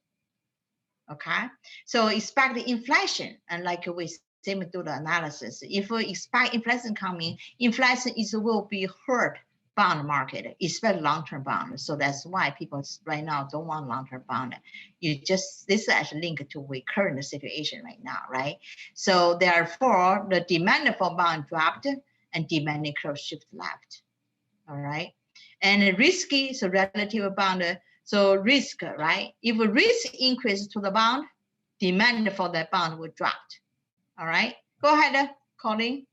Okay, so expect the inflation, and like we same do the analysis. If we expect inflation coming, inflation will be hurt bond market, especially long-term bond. So that's why people right now don't want long-term bond. This is actually linked to the current situation right now, right? So therefore, the demand for bond dropped and demand curve shift left. All right, and risky, so relative bond. So risk, right? If risk increases to the bond, demand for that bond will drop. All right, go ahead, Colin.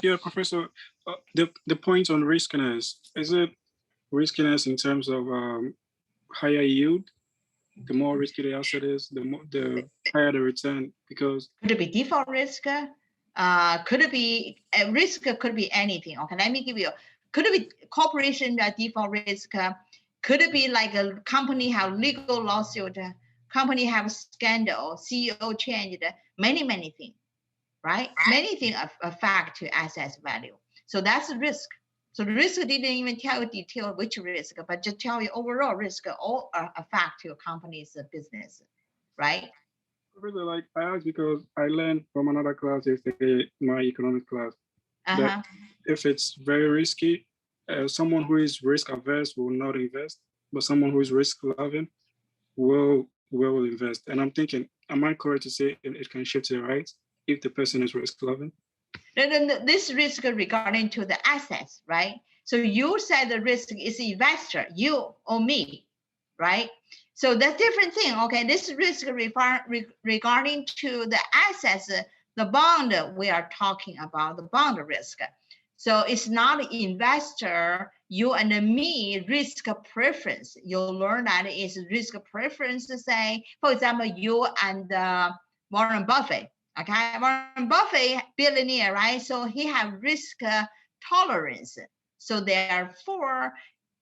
Yeah, Professor. The point on riskiness, is it riskiness in terms of higher yield? The more risky the asset is, the higher the return. Because could it be default risk? Could it be a risk? Could be anything. Okay, let me give you. Could it be corporation default risk? Could it be like a company have legal lawsuit, company have scandal, CEO changed, many things, right? Many things affect to asset value. So that's a risk. So the risk didn't even tell you detail which risk, but just tell you overall risk all affect your company's business, right? Professor, like I asked because I learned from another class yesterday, my economics class, that if it's very risky, someone who is risk averse will not invest, but someone who is risk loving will invest. And I'm thinking, am I correct to say it can shift to the right if the person is risk loving? Then this risk regarding to the assets, right? So you said the risk is investor, you or me, right? So that's different thing. Okay, this risk regarding to the assets, the bond we are talking about, the bond risk. So it's not investor, you and me risk preference. You'll learn that is risk preference to say, for example, you and Warren Buffett. Okay, Warren Buffett, billionaire, right? So he have risk tolerance. So therefore,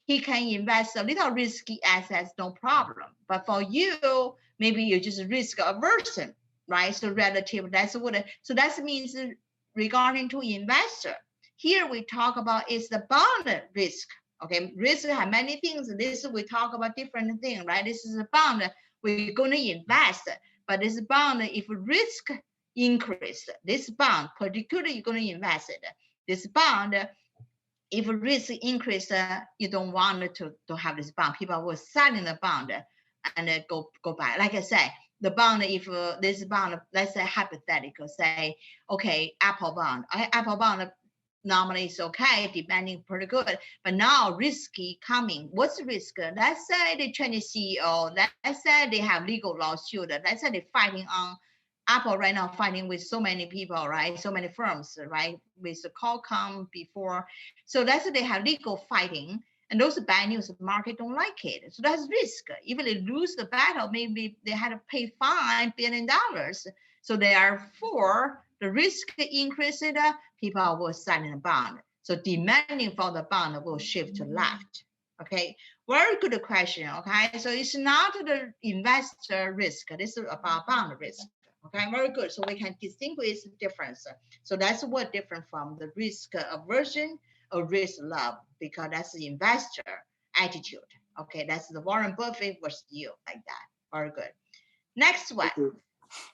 he can invest a little risky assets, no problem. But for you, maybe you just risk aversion, right? So relative, that's what. So that means regarding to investor. Here we talk about is the bond risk. Okay, risk have many things. This we talk about different things, right? This is a bond we're going to invest, but this bond, if risk increase, this bond, particularly you're going to invest it. This bond, if risk increase, you don't want to have this bond. People will sell in the bond and go buy. Like I said, the bond, if this bond, let's say hypothetical, say, okay, Apple bond. Apple bond normally it's okay, depending pretty good. But now risky coming. What's the risk? Let's say they change the CEO. Let's say they have legal lawsuit. Let's say they're fighting on Apple right now, fighting with so many people, right? So many firms, right? With the Qualcomm before. So let's say they have legal fighting. And those bad news, the market don't like it. So that's risk. Even they lose the battle, maybe they had to pay $5 billion. So therefore, the risk increases, people will sign a bond. So demanding for the bond will shift to left. Okay, very good question. Okay, so it's not the investor risk. This is about bond risk. Okay, very good. So we can distinguish the difference. So that's what different from the risk aversion or risk love, because that's the investor attitude. Okay, that's the Warren Buffett versus you, like that. Very good. Next one.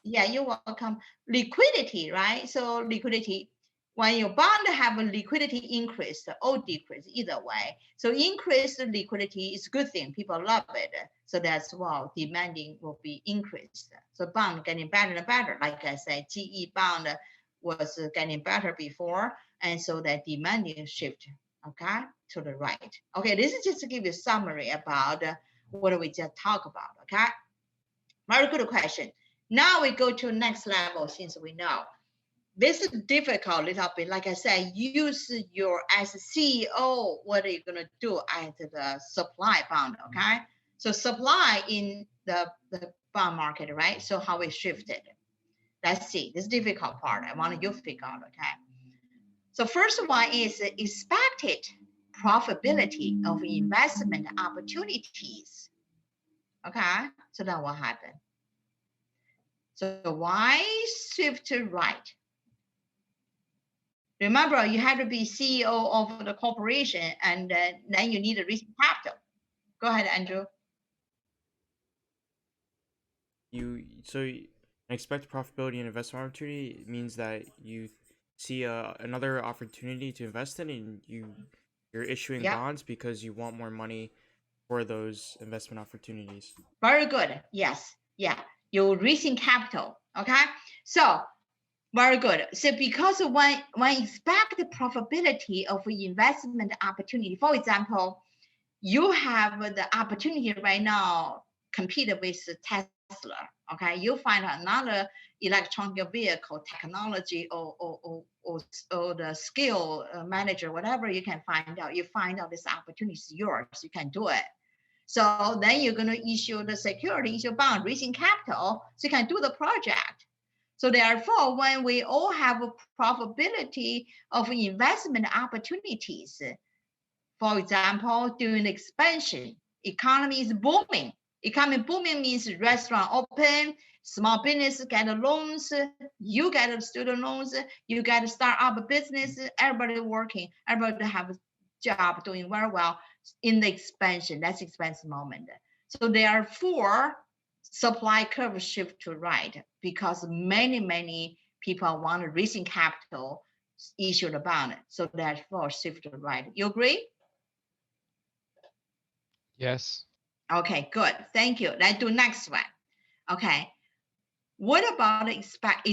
Yeah, you're welcome. Liquidity, right? So liquidity, when your bond have a liquidity increase or decrease, either way. So increased liquidity is a good thing. People love it. So that's why demanding will be increased. So bond getting better and better. Like I said, GE bond was getting better before. And so that demanding shift, okay, to the right. Okay, this is just to give you a summary about what we just talked about, okay? Very good question. Now we go to next level, since we know. This is difficult a little bit. Like I said, use your as a CEO, what are you going to do at the supply bond, okay? So supply in the bond market, right? So how we shifted. Let's see, this difficult part. I want you to figure out, okay? So first one is expected profitability of investment opportunities. Okay, so then what happened? So why shift to right? Remember, you have to be CEO of the corporation, and then you need a risk capital. Go ahead, Andrew. So expect profitability and investment opportunity means that you see another opportunity to invest in, and you're issuing bonds because you want more money for those investment opportunities. Very good. Yes. Yeah. You're raising capital. Okay. So very good. So because when expect the profitability of investment opportunity, for example, you have the opportunity right now compete with Tesla. Okay, you find another electronic vehicle technology or the skill manager, whatever you can find out. You find out this opportunity is yours. You can do it. So then you're going to issue the security, issue bond, raising capital, so you can do the project. So therefore, when we all have a probability of investment opportunities, for example, during expansion, economy is booming. Economy booming means restaurant open, small business get loans, you get student loans, you get to start up a business, everybody working, everybody have a job doing very well in the expansion. That's expansion moment. So therefore, supply curve shift to right because many people want to raising capital, issue the bond. So therefore, shift to right. You agree? Yes. Okay, good. Thank you. Let's do next one. Okay. What about expect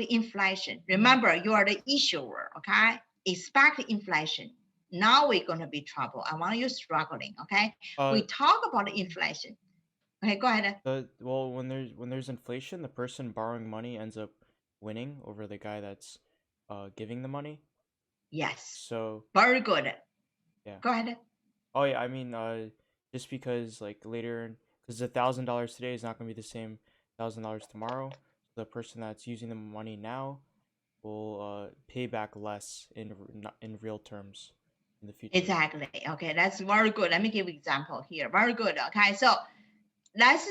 inflation? Remember, you are the issuer, okay? Expect inflation. Now we're going to be trouble. I want you struggling, okay? We talk about inflation. Okay, go ahead. Well, when there's inflation, the person borrowing money ends up winning over the guy that's giving the money. Yes. So very good. Yeah. Go ahead. Oh yeah, I mean, just because like later, because $1,000 today is not going to be the same $1,000 tomorrow. The person that's using the money now will pay back less in real terms in the future. Exactly. Okay, that's very good. Let me give you an example here. Very good. Okay, so let's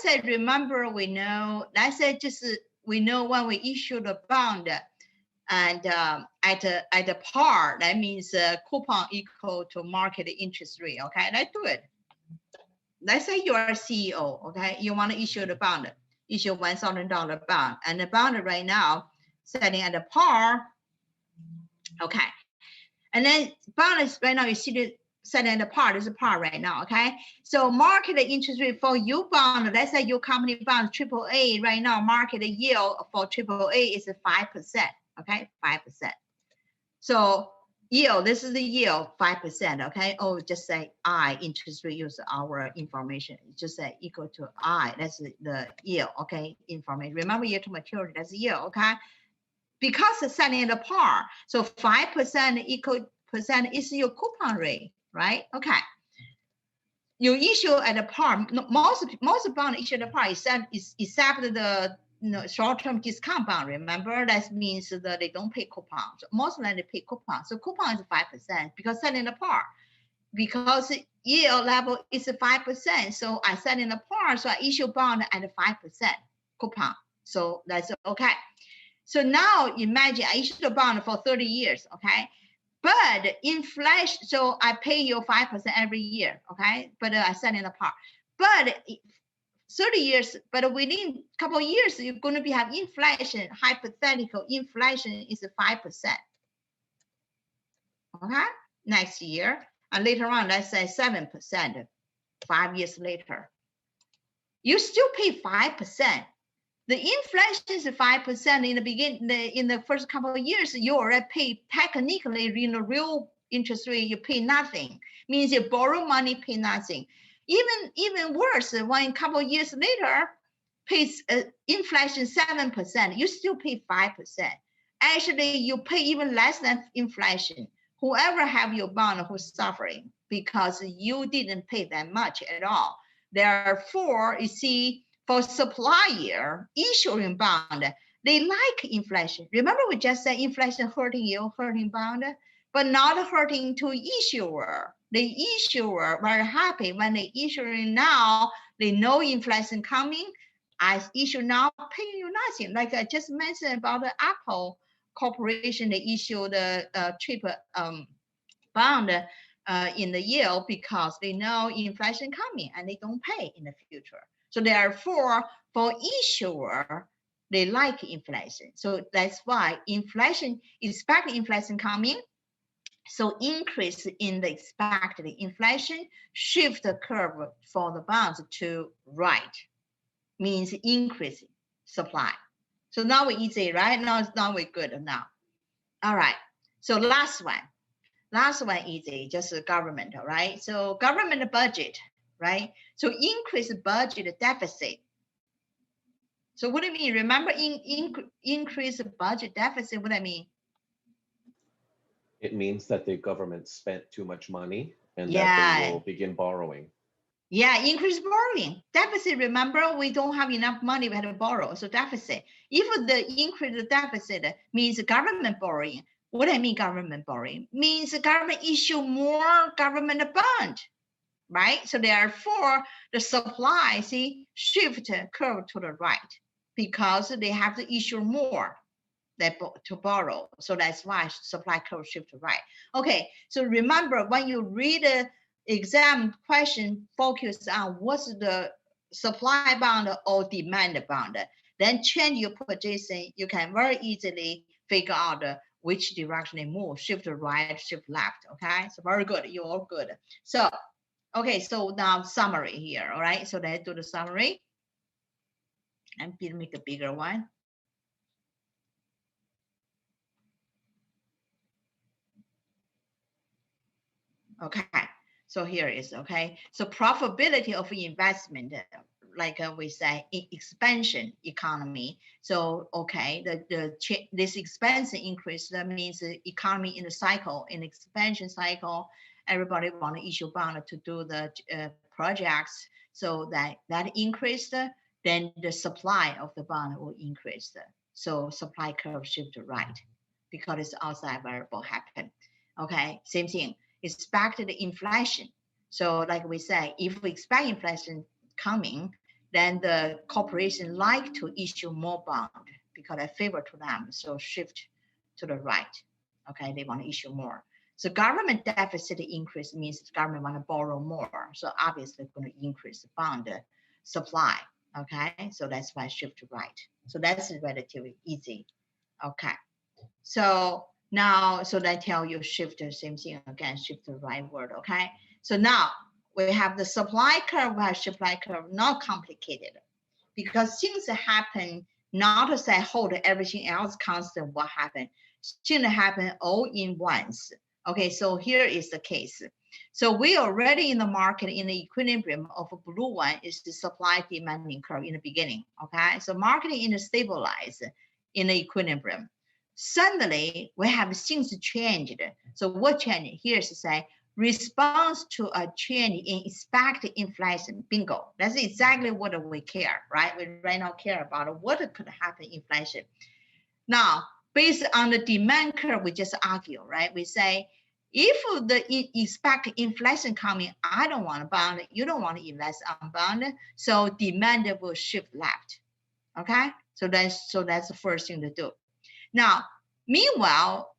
say remember we know. Let's say just we know when we issue the bond. And at a par, that means coupon equal to market interest rate. Okay, let's do it. Let's say you are a CEO. Okay, you want to issue the bond, issue $1,000 bond, and the bond right now setting at a par. Okay, and then bond is right now you see the setting at a par. There's a par right now. Okay, so market interest rate for your bond. Let's say your company bond AAA right now. Market yield for AAA is 5%. Okay, 5%. So yield, this is the yield, 5%. Okay. Oh, just say I interest rate use our information. Just say equal to I. That's the yield. Okay, information. Remember year to maturity. That's the yield. Okay. Because it's setting at a par, so 5% equal percent is your coupon rate. right? Okay. You issue at a par. Most bond issued at par except the short-term discount bond. Remember, that means that they don't pay coupons. Most of them they pay coupons. So coupon is 5% because selling the par. Because yield level is 5%. So I set in a par, so I issue bond at 5% coupon. So that's okay. So now imagine I issued a bond for 30 years, okay? But inflation, so I pay you 5% every year, okay? But I set in a par. But 30 years, but within a couple of years, you're going to have inflation, hypothetical inflation is 5%. Okay, next year. And later on, let's say 7%, 5 years later. You still pay 5%. The inflation is 5% in the beginning, in the first couple of years, you already pay technically in the real interest rate, you pay nothing. Means you borrow money, pay nothing. Even worse, when a couple of years later, pays inflation 7%, you still pay 5%. Actually, you pay even less than inflation. Whoever have your bond who's suffering because you didn't pay that much at all. Therefore, you see, for supplier issuing bond, they like inflation. Remember we just said inflation hurting you, hurting bond, but not hurting to issuer. The issuer very happy when they issuing now, they know inflation coming. I issue now, pay you nothing. Like I just mentioned about the Apple Corporation, they issue the cheaper bond in the yield because they know inflation coming and they don't pay in the future. So therefore, for issuer, they like inflation. So that's why inflation, expect inflation coming. So increase in the expected inflation, shift the curve for the bonds to right, means increase supply. So now we're easy, right? Now we're good now. All right. So last one easy, just the government, all right? So government budget, right? So increase budget deficit. So what do you mean? Remember increase budget deficit, what do I mean? It means that the government spent too much money and that they will begin borrowing. Yeah, increase borrowing. Deficit, remember, we don't have enough money, we had to borrow. So deficit. If the increase the deficit means government borrowing, what do I mean government borrowing? Means the government issue more government bond, right? So therefore, the supply, see, shift curve to the right because they have to issue more to borrow. So that's why supply curve shift to right. Okay, so remember when you read the exam question, focus on what's the supply bound or demand bound. Then change your position. You can very easily figure out which direction they move, shift right, shift left. Okay, so very good. You're all good. So, okay, so now summary here. All right, so let's do the summary. And make a bigger one. Okay, so here is, okay. So profitability of investment, like we say, expansion economy. So, okay, this expansion increase, that means the economy in the cycle, in expansion cycle, everybody want to issue bond to do the projects. So that increased, then the supply of the bond will increase. So supply curve shift to right because it's outside variable happen. Okay, same thing. Expected inflation. So like we say, if we expect inflation coming, then the corporation like to issue more bond because I favor to them. So shift to the right. Okay, they want to issue more. So government deficit increase means the government want to borrow more. So obviously it's going to increase the bond supply. Okay, so that's why shift to right. So that's relatively easy. Okay, so now, so they tell you shift the same thing again, shift the right word, okay? So now we have the supply curve, we have supply curve, not complicated because things happen not to say hold everything else constant, what happened? Things happen all in once. Okay, so here is the case. So we already in the market in the equilibrium of a blue one is the supply demanding curve in the beginning, okay? So market in the stabilize in the equilibrium. Suddenly, we have things changed. So what changed? Here's to say, response to a change in expected inflation. Bingo. That's exactly what we care, right? We right now care about what could happen in inflation. Now, based on the demand curve, we just argue, right? We say, if the expect inflation coming, I don't want to bond, you don't want to invest on bond, so demand will shift left. Okay, so that's the first thing to do. Now, meanwhile,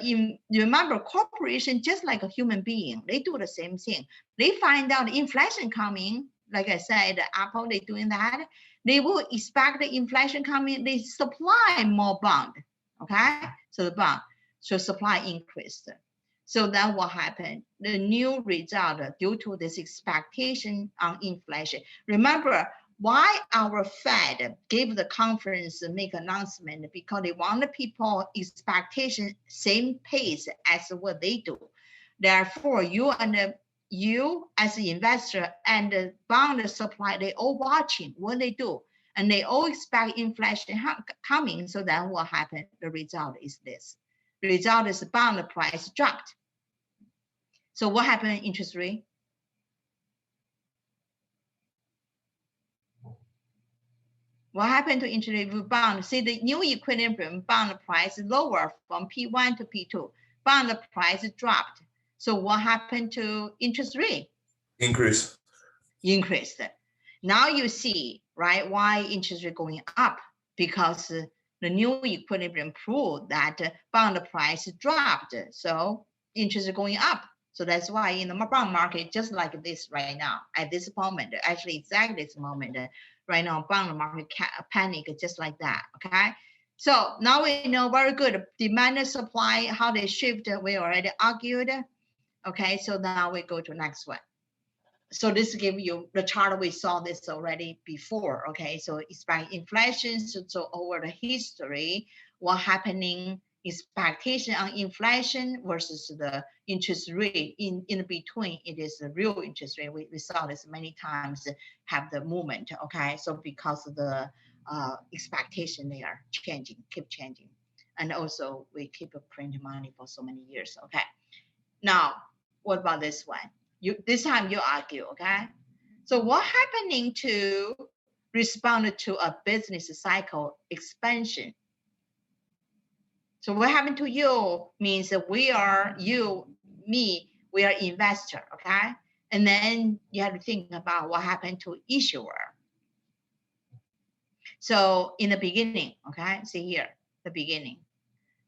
you remember corporation, just like a human being, they do the same thing. They find out inflation coming, like I said, Apple, they doing that. They will expect the inflation coming, they supply more bond. Okay, so the bond, so supply increased. So then what happened? The new result due to this expectation on inflation. Remember why our Fed gave the conference make announcement, because they want the people expectation same pace as what they do. Therefore, you as an investor and the bond supply, they all watching what they do, and they all expect inflation coming. So then what happened? The result is this. The result is the bond price dropped. So what happened in interest rate? What happened to interest rate bond? See, the new equilibrium bond price lower from P1 to P2. Bond price dropped. So what happened to interest rate? Increased. Now you see, right, why interest rate going up? Because the new equilibrium proved that bond price dropped. So interest rate going up. So that's why in the bond market, just like this right now, at this moment, actually exactly this moment, right now, bond market panic just like that, okay? So now we know very good, demand and supply, how they shift, we already argued. Okay, so now we go to next one. So this give you the chart, we saw this already before, okay? So expect inflation, so over the history, what happening, expectation on inflation versus the interest rate in between, it is the real interest rate. We saw this many times, have the movement, okay? So because of the expectation, they are changing, keep changing. And also we keep printing money for so many years, okay? Now, what about this one? This time you argue, okay? So what happening to respond to a business cycle expansion? So what happened to you means that we are, you, me, we are investor, okay? And then you have to think about what happened to issuer. So in the beginning, okay, see here, the beginning.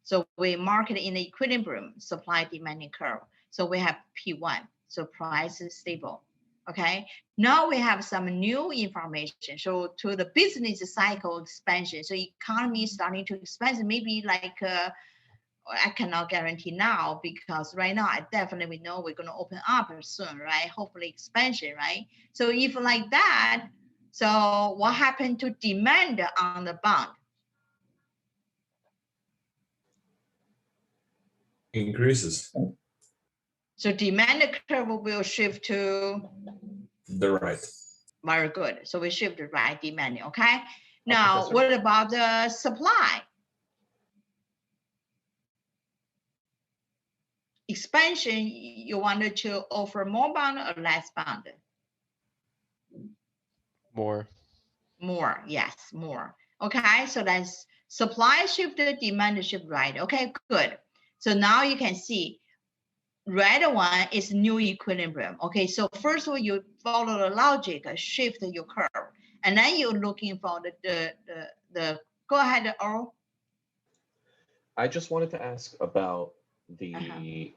So we market in the equilibrium supply demanding curve. So we have P1, so price is stable, okay? Now we have some new information. So to the business cycle expansion, so economy is starting to expand, maybe like, I cannot guarantee now, because right now I definitely know we're gonna open up soon, right? Hopefully expansion, right? So if like that, so what happened to demand on the bond? Increases. So demand curve will shift to the right. Very good. So we shift the right demand, okay? Now, what about the supply? Expansion, you wanted to offer more bond or less bond? More. More, yes, more. Okay, so that's supply shifted, demand shift right. Okay, good. So now you can see red one is new equilibrium. Okay, so first of all, you follow the logic, shift your curve, and then you're looking for the go ahead, Earl. I just wanted to ask about the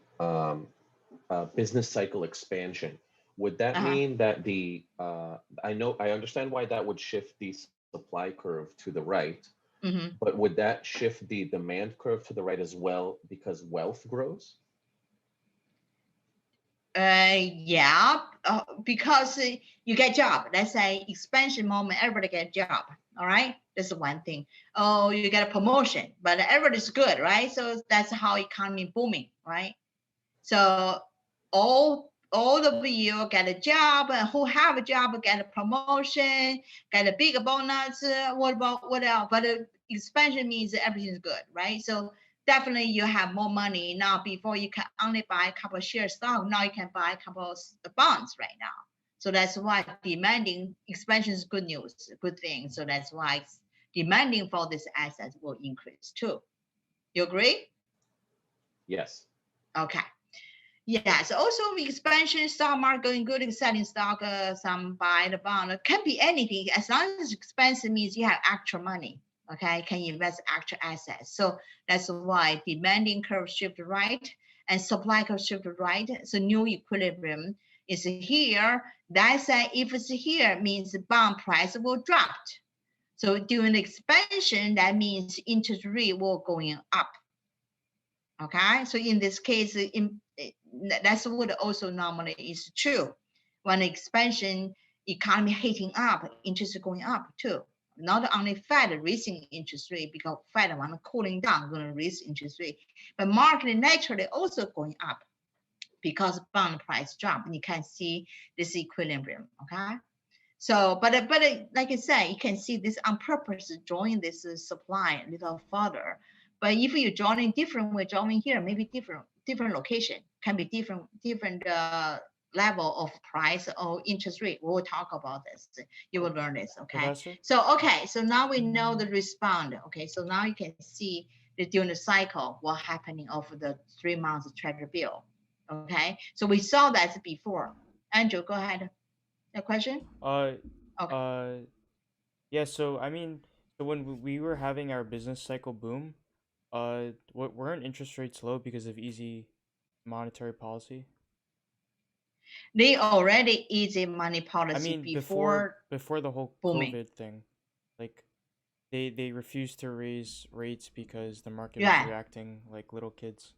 business cycle expansion. Would that mean that the I understand why that would shift the supply curve to the right, but would that shift the demand curve to the right as well because wealth grows? Yeah, because you get job. Let's say expansion moment, everybody get a job. All right, this is one thing. Oh, you get a promotion, but everybody's good, right? So that's how economy booming, right? So all of you get a job, and who have a job get a promotion, get a big bonus. What else? But expansion means everything's good, right? So definitely you have more money now. Before you can only buy a couple of shares stock, now you can buy a couple of bonds right now. So that's why demanding expansion is good news, good thing. So that's why demanding for this asset will increase too. You agree? Yes. Okay. Yes. Also, expansion stock market going good in selling stock, some buy the bond. It can be anything as long as expensive means you have actual money. Okay, can invest actual assets. So that's why demanding curve shift right and supply curve shift right. So new equilibrium is here. That said, if it's here, means the bond price will drop. So during the expansion, that means interest rate will going up. Okay, so in this case, that's what also normally is true. When expansion economy heating up, interest going up too. Not only Fed raising interest rate because Fed want cooling down, going to raise interest rate, but market naturally also going up because bond price drop. And you can see this equilibrium. Okay. So, but like I said, you can see this on purpose, drawing this supply a little further. But if you join different way, joining here, maybe different location, can be different level of price or interest rate. We'll talk about this. You will learn this, okay? Professor? So now we know the respond. Okay, so now you can see that during the cycle, what happening of the 3 months treasury bill. Okay, so we saw that before. Andrew, go ahead. A question? Okay. Yeah. So I mean, so when we were having our business cycle boom, weren't interest rates low because of easy monetary policy? They already easy money policy I mean, before before the whole booming. COVID thing, like they refused to raise rates because the market was Yeah. reacting like little kids.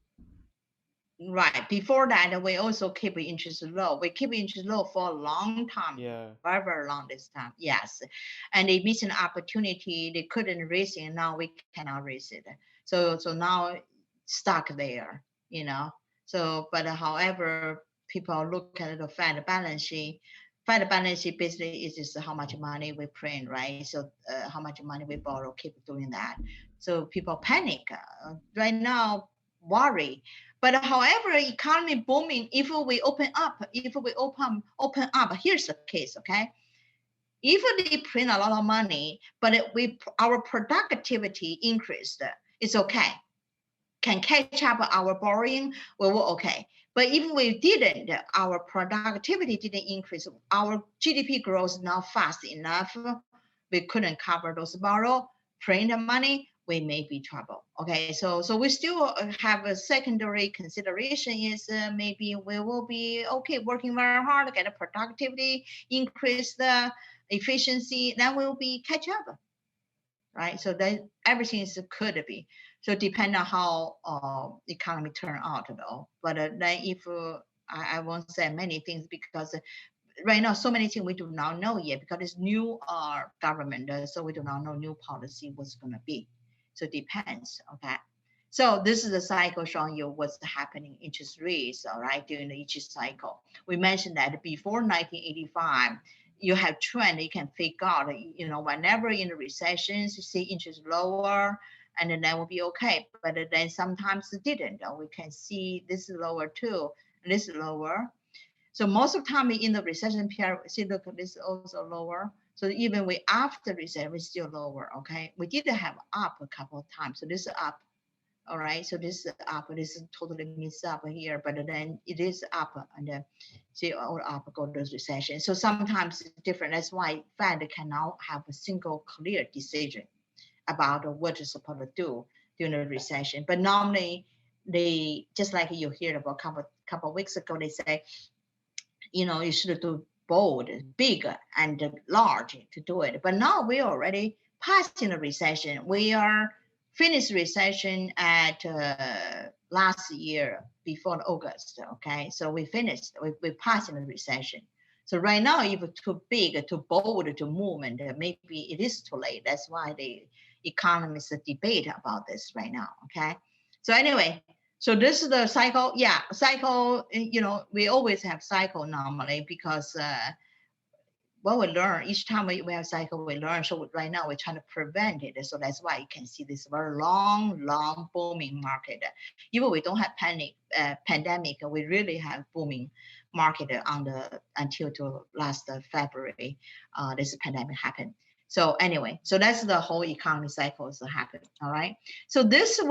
Right. Before that, we also keep interest low. We keep interest low for a long time. Yeah. Very, very long this time. Yes. And they missed an opportunity. They couldn't raise it. Now we cannot raise it. So now stuck there, you know. So, but however, people look at the Fed balance sheet. Fed balance sheet basically is just how much money we print, right? So how much money we borrow, keep doing that. So people panic. Right now, worry. But however, economy booming, if we open up, here's the case, okay? If they print a lot of money, but our productivity increased, it's okay. Can catch up our borrowing, we're okay. But if we didn't, our productivity didn't increase, our GDP growth not fast enough, we couldn't cover those borrow, print the money, we may be trouble. Okay, so we still have a secondary consideration is maybe we will be okay working very hard to get a productivity, increase the efficiency, then we'll be catch up, right? So that everything is could be. So depend on how economy turn out though. But then if I won't say many things because right now so many things we do not know yet because it's new government, so we do not know new policy what's gonna be. So it depends. Okay. So this is the cycle showing you what's happening interest rates, all right, during each cycle. We mentioned that before 1985, you have trend, you can figure out, you know, whenever in the recessions, you see interest lower, and then that will be okay. But then sometimes it didn't. We can see this is lower too, and this is lower. So most of the time in the recession period, see, look, this is also lower. So even we after recession, we're still lower, okay? We did have up a couple of times. So this is up, all right? So this is up, this is totally missed up here, but then it is up, and then see all up go to recession. So sometimes it's different. That's why Fed cannot have a single clear decision about what it's supposed to do during the recession. But normally they, just like you heard about a couple of weeks ago, they say, you know, you should do bold, big, and large to do it. But now we already passed in a recession. We are finished recession at last year before August. Okay, so we finished. We passed in a recession. So right now, if it's too big, too bold to move, and maybe it is too late. That's why the economists debate about this right now. Okay, so anyway. So this is the cycle. Yeah, cycle, you know, we always have cycle normally because what we learn each time we have cycle, we learn. So right now we're trying to prevent it. So that's why you can see this very long booming market. Even we don't have pandemic, we really have booming market until to last February. This pandemic happened. So anyway, so that's the whole economy cycles that happen. All right. So this is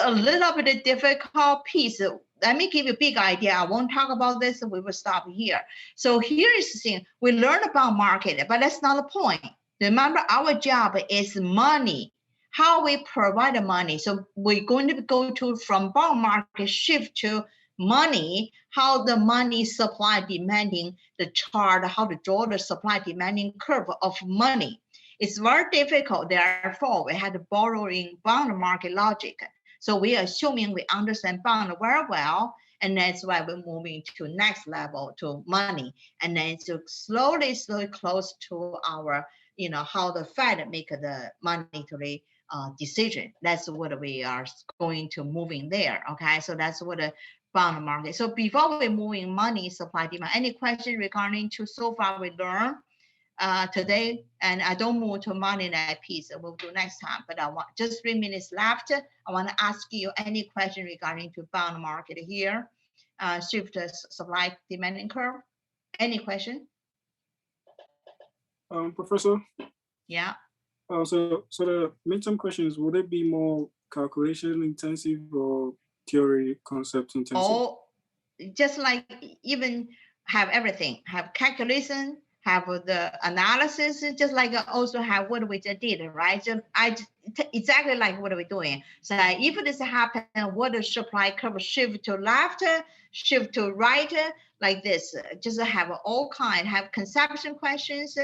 a little bit difficult piece. Let me give you a big idea. I won't talk about this. We will stop here. So here is the thing. We learn about market, but that's not the point. Remember, our job is money. How we provide the money. So we're going to go to from bond market shift to money, how the money supply demanding the chart, how to draw the supply demanding curve of money. It's very difficult. Therefore, we had to borrow in bond market logic. So we are assuming we understand bond very well, and that's why we're moving to next level to money, and then to slowly close to our, how the Fed make the monetary decision. That's what we are going to moving there. Okay, so that's what the bond market. So before we moving money supply demand, any question regarding to so far we learn today, and I don't move to money that piece. We'll do next time, but I want just 3 minutes left. I want to ask you any question regarding to bond market here, shift supply demanding curve. Any question? Professor? Yeah. So the midterm question is, would it be more calculation intensive or theory concept intensive? Oh, just like even have everything, have calculation, have the analysis, just like also have what we just did, right? So exactly like what are we doing. So if this happen, what the supply curve shift to left, shift to right, like this, just have all kind, have conception questions,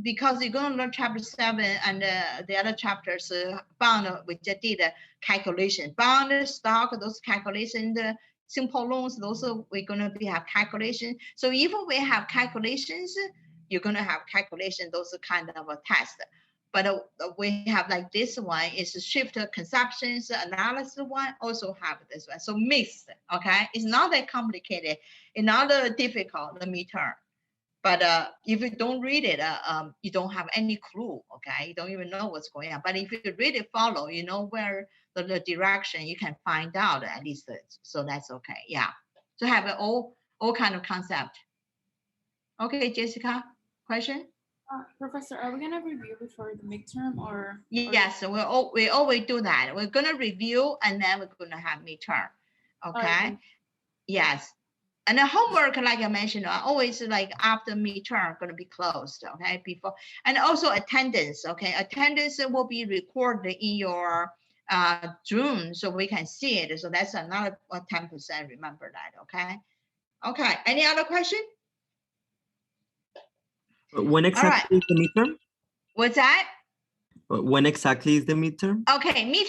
because you're going to learn chapter 7 and the other chapters, bond, we just did a calculation, bond, stock, those calculations, the simple loans, those we're going to have calculation. So even we have calculations, you're going to have calculation, those are kind of a test. But we have like this one is shift conceptions analysis one, also have this one. So mixed, okay? It's not that complicated. It's not difficult, the midterm. But if you don't read it, you don't have any clue, okay? You don't even know what's going on. But if you really follow, you know where the direction, you can find out at least. So that's okay, yeah. So have all kind of concept. Okay, Jessica, question? Professor, are we gonna review before the midterm or? Yes, we always do that. We're gonna review and then we're gonna have midterm, okay? Yes. And the homework, like I mentioned, always like after midterm going to be closed, okay? Before, and also attendance, okay? Attendance will be recorded in your Zoom, so we can see it. So that's another 10%. Remember that, okay? Okay. Any other question? When exactly is the midterm? What's that? When exactly is the midterm? Okay, midterm.